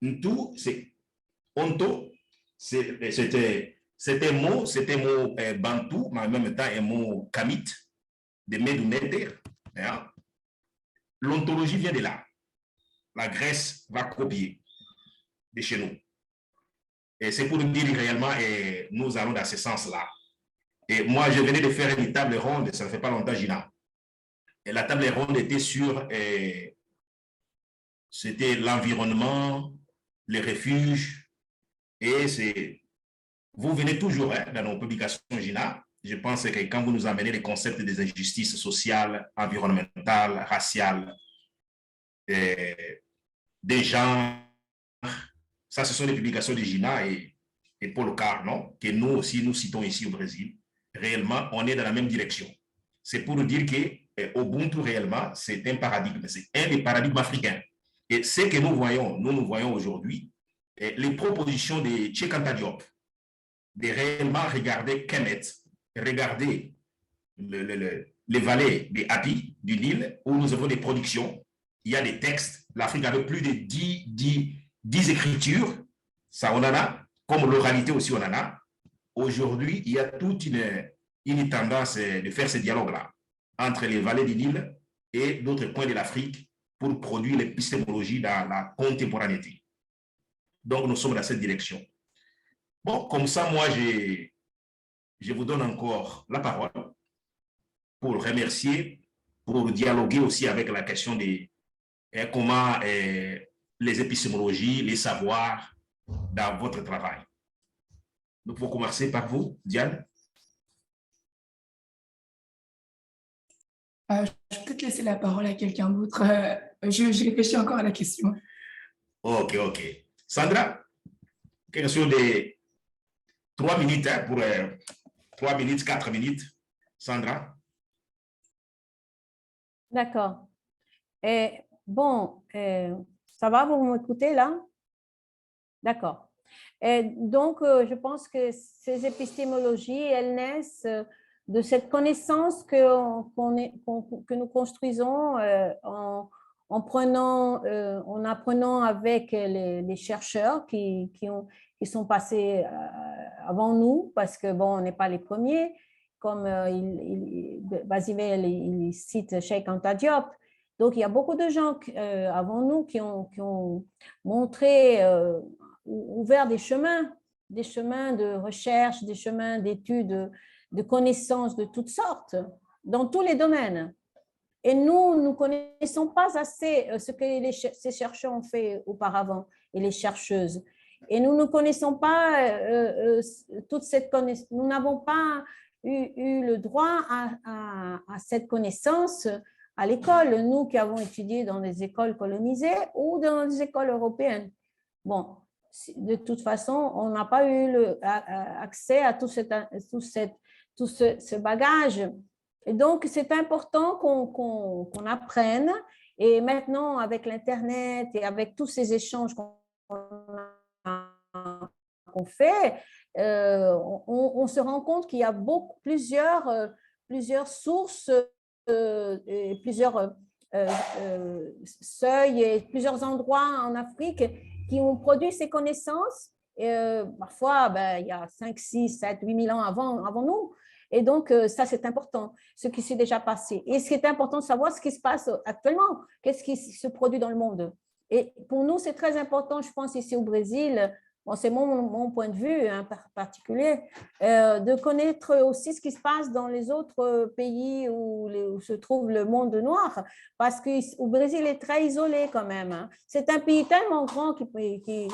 S1: Ubuntu, c'est Onto, c'était un mot bantou, mais en même temps un mot kamite, de Medunete. Hein? L'ontologie vient de là. La Grèce va copier de chez nous. Et c'est pour dire réellement, et nous allons dans ce sens-là. Et moi, je venais de faire une table ronde, ça ne fait pas longtemps, Gina. Et la table ronde était sur, c'était l'environnement, les refuges, et c'est, vous venez toujours hein, dans nos publications, Gina. Je pense que quand vous nous amenez les concepts des injustices sociales, environnementales, raciales, des genres, ça, ce sont les publications de Gina et Paul Carnon, que nous aussi, nous citons ici au Brésil. Réellement, on est dans la même direction. C'est pour dire que Ubuntu, réellement, c'est un paradigme. C'est un des paradigmes africains. Et ce que nous voyons aujourd'hui, les propositions de Cheikh Anta Diop, de réellement regarder Kemet, regarder les vallées des Hapi, du Nil, où nous avons des productions, il y a des textes. L'Afrique avait plus de 10 écritures, ça on en a, comme l'oralité aussi on en a. Aujourd'hui, il y a toute une tendance de faire ce dialogue-là entre les vallées du Nil et d'autres coins de l'Afrique pour produire l'épistémologie dans la contemporanéité. Donc, nous sommes dans cette direction. Bon, comme ça, moi, je vous donne encore la parole pour remercier, pour dialoguer aussi avec la question de comment les épistémologies, les savoirs dans votre travail. Nous pouvons commencer par vous, Diane.
S2: Je vais peut-être laisser la parole à quelqu'un d'autre. Je réfléchis encore à la question.
S1: Ok. Sandra, question de 3 minutes hein, pour 3 minutes, 4 minutes. Sandra.
S3: D'accord. Bon, ça va, vous m'écoutez là? D'accord. Donc, je pense que ces épistémologies, elles naissent de cette connaissance que nous construisons en apprenant avec les chercheurs qui sont passés avant nous, parce que bon, on n'est pas les premiers. Comme Basimel, il cite Cheikh Anta Diop. Donc, il y a beaucoup de gens avant nous qui ont montré, ouvert des chemins de recherche, des chemins d'études, de connaissances de toutes sortes, dans tous les domaines. Et nous ne connaissons pas assez ce que ces chercheurs ont fait auparavant et les chercheuses. Et nous ne connaissons pas toute cette connaissance, nous n'avons pas eu le droit à cette connaissance à l'école, nous qui avons étudié dans des écoles colonisées ou dans des écoles européennes. Bon, de toute façon, on n'a pas eu accès à tout ce bagage. Et donc, c'est important qu'on apprenne. Et maintenant, avec l'Internet et avec tous ces échanges qu'on fait, on se rend compte qu'il y a plusieurs sources, et plusieurs seuils et plusieurs endroits en Afrique qui ont produit ces connaissances. Parfois, il y a 5, 6, 7, 8 000 ans avant nous. Et donc, ça, c'est important, ce qui s'est déjà passé. Et ce qui est important de savoir, ce qui se passe actuellement, qu'est-ce qui se produit dans le monde. Et pour nous, c'est très important, je pense, ici au Brésil, bon, c'est mon point de vue particulier, de connaître aussi ce qui se passe dans les autres pays où se trouve le monde noir, parce qu'au Brésil est très isolé quand même. Hein. C'est un pays tellement grand qui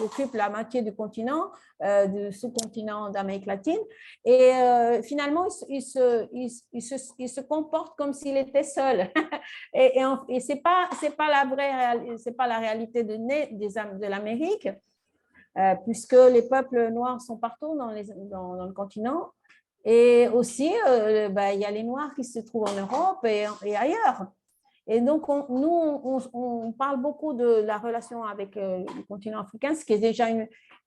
S3: occupe la moitié du continent, du sous-continent d'Amérique latine, et finalement, il se comporte comme s'il était seul. Et c'est pas la réalité de l'Amérique. Puisque les peuples noirs sont partout dans le continent. Et aussi, il y a les Noirs qui se trouvent en Europe et ailleurs. Et donc, on parle beaucoup de la relation avec le continent africain, ce qui est déjà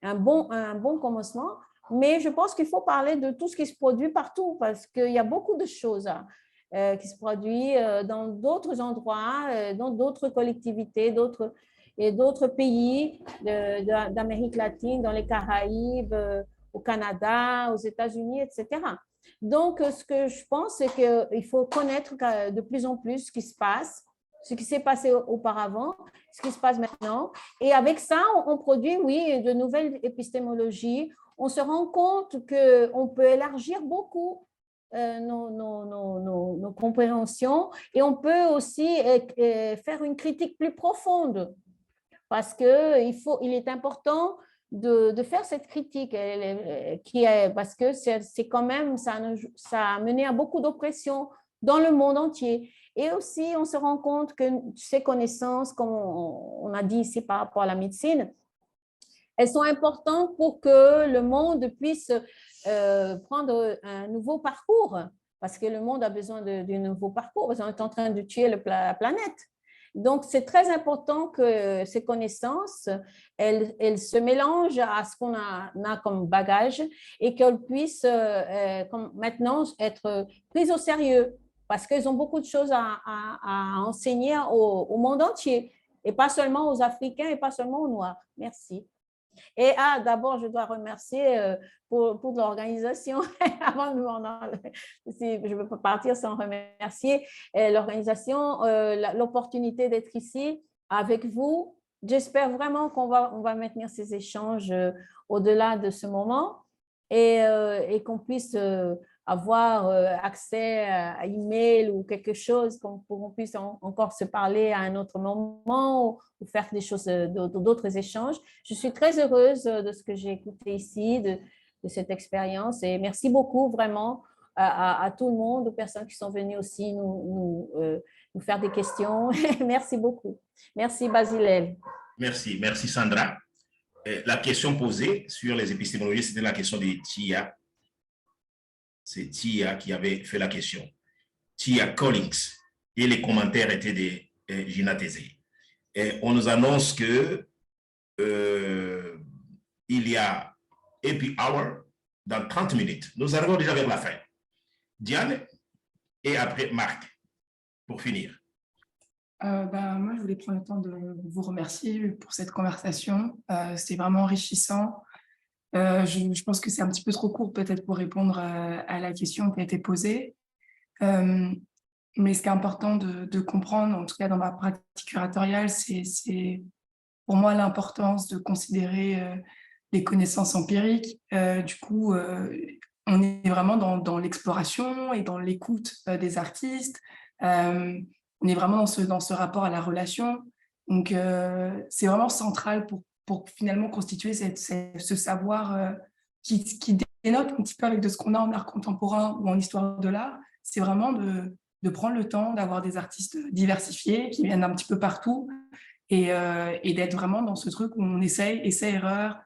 S3: un bon commencement. Mais je pense qu'il faut parler de tout ce qui se produit partout, parce qu'il y a beaucoup de choses qui se produisent dans d'autres endroits, dans d'autres collectivités, et d'autres pays d'Amérique latine, dans les Caraïbes, au Canada, aux États-Unis, etc. Donc, ce que je pense, c'est qu'il faut connaître de plus en plus ce qui se passe, ce qui s'est passé auparavant, ce qui se passe maintenant. Et avec ça, on produit, oui, de nouvelles épistémologies. On se rend compte qu'on peut élargir beaucoup nos compréhensions et on peut aussi faire une critique plus profonde. Parce qu'il est important de faire cette critique, parce que c'est quand même, ça a mené à beaucoup d'oppression dans le monde entier. Et aussi, on se rend compte que ces connaissances, comme on a dit ici par rapport à la médecine, elles sont importantes pour que le monde puisse prendre un nouveau parcours, parce que le monde a besoin d'un nouveau parcours, parce qu'on est en train de tuer la planète. Donc, c'est très important que ces connaissances, elles se mélangent à ce qu'on a comme bagage et qu'elles puissent maintenant être prises au sérieux parce qu'elles ont beaucoup de choses à enseigner au monde entier et pas seulement aux Africains et pas seulement aux Noirs. Merci. Et d'abord, je dois remercier pour l'organisation, avant de je ne peux pas partir sans remercier l'organisation, l'opportunité d'être ici avec vous. J'espère vraiment qu'on va maintenir ces échanges au-delà de ce moment et qu'on puisse avoir accès à email ou quelque chose, qu'on puisse encore se parler à un autre moment ou faire des choses, d'autres échanges. Je suis très heureuse de ce que j'ai écouté ici, de cette expérience et merci beaucoup vraiment à tout le monde, aux personnes qui sont venues aussi nous faire des questions. Merci beaucoup. Merci Basilel.
S1: Merci Sandra. La question posée sur les épistémologies, c'était la question de Tia. C'est Tia qui avait fait la question. Tia Collins. Et les commentaires étaient de Gina Tézé. Et on nous annonce que il y a Happy Hour dans 30 minutes. Nous arrivons déjà vers la fin. Diane et après Marc, pour finir.
S2: Moi, je voulais prendre le temps de vous remercier pour cette conversation. C'était vraiment enrichissant. Je pense que c'est un petit peu trop court peut-être pour répondre à la question qui a été posée. Mais ce qui est important de comprendre, en tout cas dans ma pratique curatoriale, c'est pour moi l'importance de considérer les connaissances empiriques. Du coup, on est vraiment dans l'exploration et dans l'écoute des artistes. On est vraiment dans ce rapport à la relation. Donc, c'est vraiment central pour finalement constituer ce savoir qui dénote un petit peu avec de ce qu'on a en art contemporain ou en histoire de l'art. C'est vraiment de prendre le temps d'avoir des artistes diversifiés qui viennent un petit peu partout et d'être vraiment dans ce truc où on essaye, essai-erreur,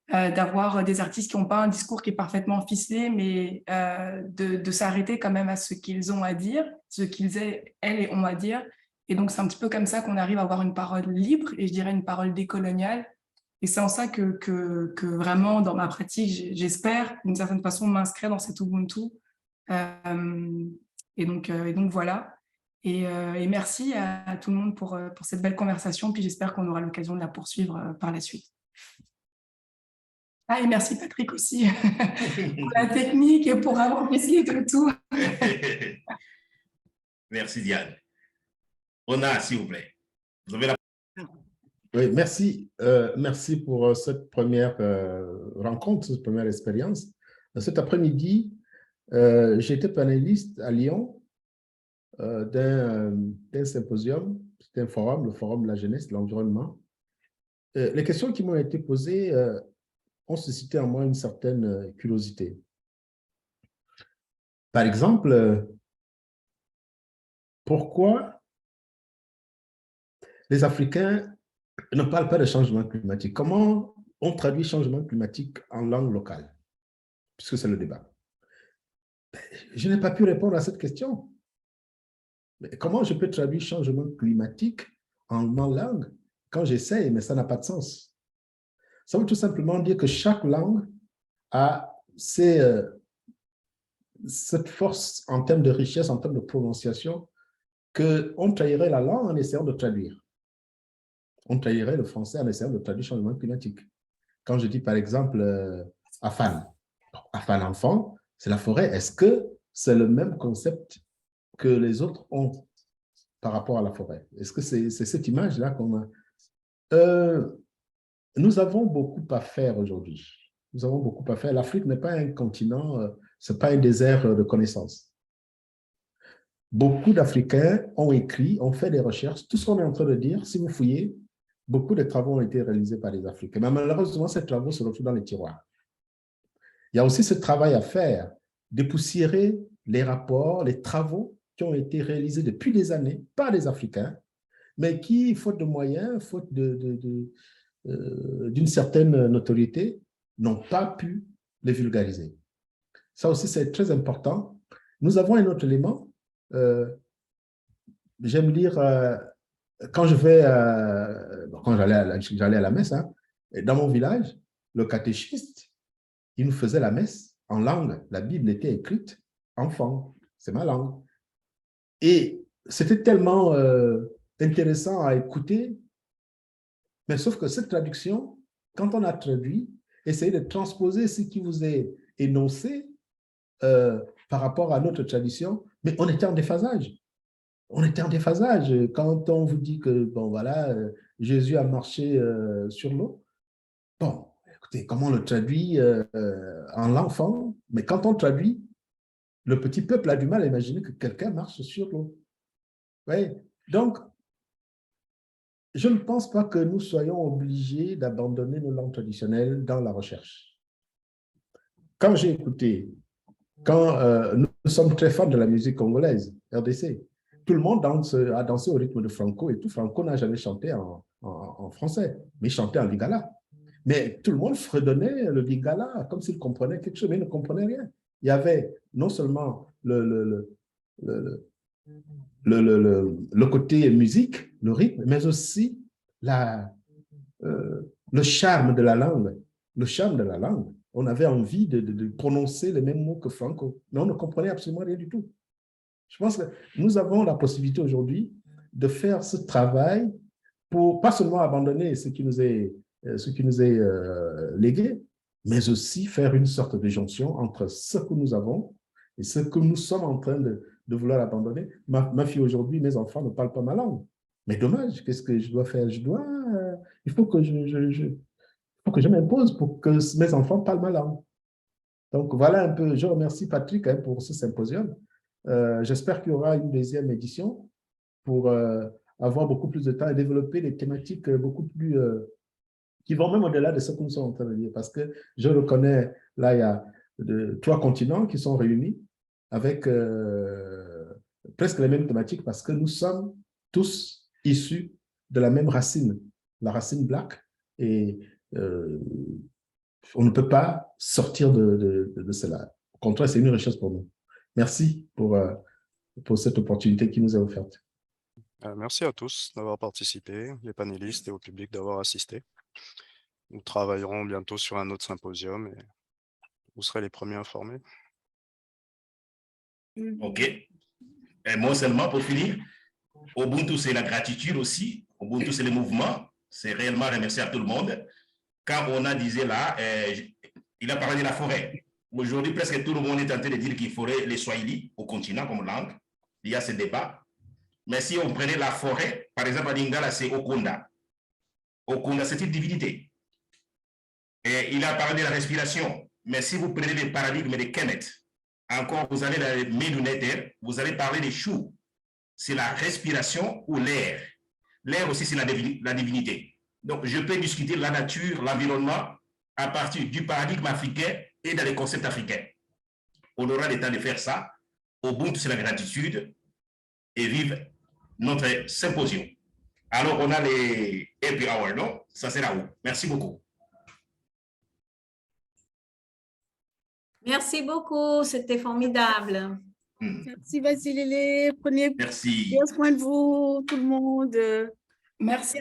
S2: d'avoir des artistes qui n'ont pas un discours qui est parfaitement ficelé, mais de s'arrêter quand même à ce qu'ils ont à dire, ce qu'ils, elles, ont à dire. Et donc, c'est un petit peu comme ça qu'on arrive à avoir une parole libre, et je dirais une parole décoloniale. Et c'est en ça que vraiment, dans ma pratique, j'espère, d'une certaine façon, m'inscrire dans cet Ubuntu. Et donc voilà. Et merci à tout le monde pour cette belle conversation. Puis j'espère qu'on aura l'occasion de la poursuivre par la suite. Ah, et merci Patrick aussi pour la technique et pour avoir essayé de tout.
S1: Merci Diane. Ona, s'il vous plaît. Vous avez la...
S4: Oui, merci. Merci pour cette première rencontre, cette première expérience. Cet après-midi, j'ai été panéliste à Lyon d'un symposium, c'était un forum, le forum de la jeunesse, de l'environnement. Les questions qui m'ont été posées ont suscité en moi une certaine curiosité. Par exemple, pourquoi les Africains ne parlent pas de changement climatique? Comment on traduit changement climatique en langue locale? Puisque c'est le débat. Je n'ai pas pu répondre à cette question. Mais comment je peux traduire changement climatique en langue quand j'essaye, mais ça n'a pas de sens? Ça veut tout simplement dire que chaque langue a cette force en termes de richesse, en termes de prononciation, qu'on trahirait la langue en essayant de traduire. On trahirait le français en essayant de traduire changement climatique. Quand je dis par exemple Afan, Afan enfant, c'est la forêt. Est-ce que c'est le même concept que les autres ont par rapport à la forêt? Est-ce que c'est cette image-là qu'on a? Nous avons beaucoup à faire aujourd'hui. Nous avons beaucoup à faire. L'Afrique n'est pas un continent, ce n'est pas un désert de connaissances. Beaucoup d'Africains ont écrit, ont fait des recherches. Tout ce qu'on est en train de dire, si vous fouillez, beaucoup de travaux ont été réalisés par les Africains. Mais malheureusement, ces travaux se retrouvent dans les tiroirs. Il y a aussi ce travail à faire, dépoussiérer les rapports, les travaux qui ont été réalisés depuis des années par les Africains, mais qui, faute de moyens, faute d'une certaine notoriété, n'ont pas pu les vulgariser. Ça aussi, c'est très important. Nous avons un autre élément. J'aime lire, quand j'allais à la messe, hein, dans mon village, le catéchiste, il nous faisait la messe en langue. La Bible était écrite enfant. C'est ma langue. Et c'était tellement intéressant à écouter, mais sauf que cette traduction, quand on a traduit, essayez de transposer ce qui vous est énoncé par rapport à notre tradition, mais on était en déphasage. On était en déphasage. Quand on vous dit que, bon, voilà, Jésus a marché sur l'eau, bon, écoutez, comment on le traduit en l'enfant? Mais quand on traduit, le petit peuple a du mal à imaginer que quelqu'un marche sur l'eau. Oui. Donc, je ne pense pas que nous soyons obligés d'abandonner nos langues traditionnelles dans la recherche. Quand j'ai écouté, quand nous sommes très fans de la musique congolaise, RDC, tout le monde a dansé au rythme de Franco et tout. Franco n'a jamais chanté en français, mais il chantait en lingala. Mais tout le monde fredonnait le lingala comme s'il comprenait quelque chose, mais il ne comprenait rien. Il y avait non seulement le côté musique, le rythme, mais aussi le charme de la langue. Le charme de la langue. On avait envie de prononcer les mêmes mots que Franco, mais on ne comprenait absolument rien du tout. Je pense que nous avons la possibilité aujourd'hui de faire ce travail pour pas seulement abandonner ce qui nous est légué, mais aussi faire une sorte de jonction entre ce que nous avons et ce que nous sommes en train de vouloir abandonner. Ma fille aujourd'hui, mes enfants ne parlent pas ma langue. Mais dommage, qu'est-ce que je dois faire? Il faut que je m'impose pour que mes enfants parlent ma langue. Donc voilà un peu, je remercie Patrick pour ce symposium. J'espère qu'il y aura une deuxième édition pour avoir beaucoup plus de temps et développer des thématiques beaucoup plus qui vont même au-delà de ce que nous sommes en train de dire. Parce que je reconnais, là, il y a 3 continents qui sont réunis avec presque les mêmes thématiques parce que nous sommes tous issus de la même racine, la racine black, et on ne peut pas sortir de cela. Au contraire, c'est une richesse pour nous. Merci pour cette opportunité qui nous est offerte.
S5: Merci à tous d'avoir participé, les panélistes et au public d'avoir assisté. Nous travaillerons bientôt sur un autre symposium et vous serez les premiers informés.
S1: OK. Et moi seulement, pour finir, Ubuntu, c'est la gratitude aussi. Ubuntu, c'est le mouvement. C'est réellement remercier à tout le monde. Quand on a disait là, il a parlé de la forêt. Aujourd'hui, presque tout le monde est en train de dire qu'il faudrait les Swahili au continent comme langue. Il y a ce débat. Mais si on prenait la forêt, par exemple, à Lingala, c'est Okunda. Okunda, c'est une divinité. Et il a parlé de la respiration. Mais si vous prenez les paradigmes de Kenneth, encore, vous allez dans les Médounéter, vous allez parler des choux. C'est la respiration ou l'air. L'air aussi, c'est la divinité. Donc, je peux discuter la nature, l'environnement à partir du paradigme africain et dans les concepts africains. On aura le temps de faire ça. Ubuntu, c'est la gratitude. Et vive notre symposium. Alors, on a les happy hours, non? Ça sera où? Merci beaucoup.
S3: Merci beaucoup, c'était formidable.
S6: Merci Basilele, prenez bien soin de vous, tout le monde.
S2: Merci.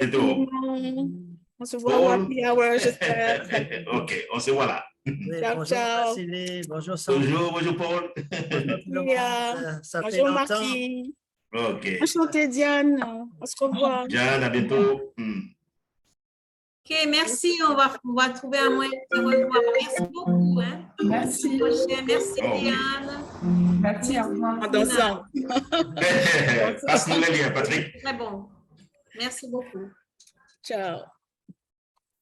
S6: On se voit au happy hour, j'espère.
S1: OK, on se voit là.
S6: Ciao,
S7: bonjour,
S6: ciao.
S7: Basilele, bonjour Sandrine.
S1: Bonjour Paul.
S7: Bonjour, ça fait
S6: bonjour
S7: longtemps.
S6: Marquis.
S1: OK.
S6: Enchantée Diane, on se revoit.
S1: Diane, à bientôt.
S3: OK, merci. On va trouver un moyen de se revoir. Merci beaucoup. Hein.
S2: Merci.
S3: Merci Diane.
S2: Merci, au revoir.
S6: En dansant.
S1: Passe-nous les liens, Patrick.
S3: Très bon. Merci beaucoup.
S6: Ciao.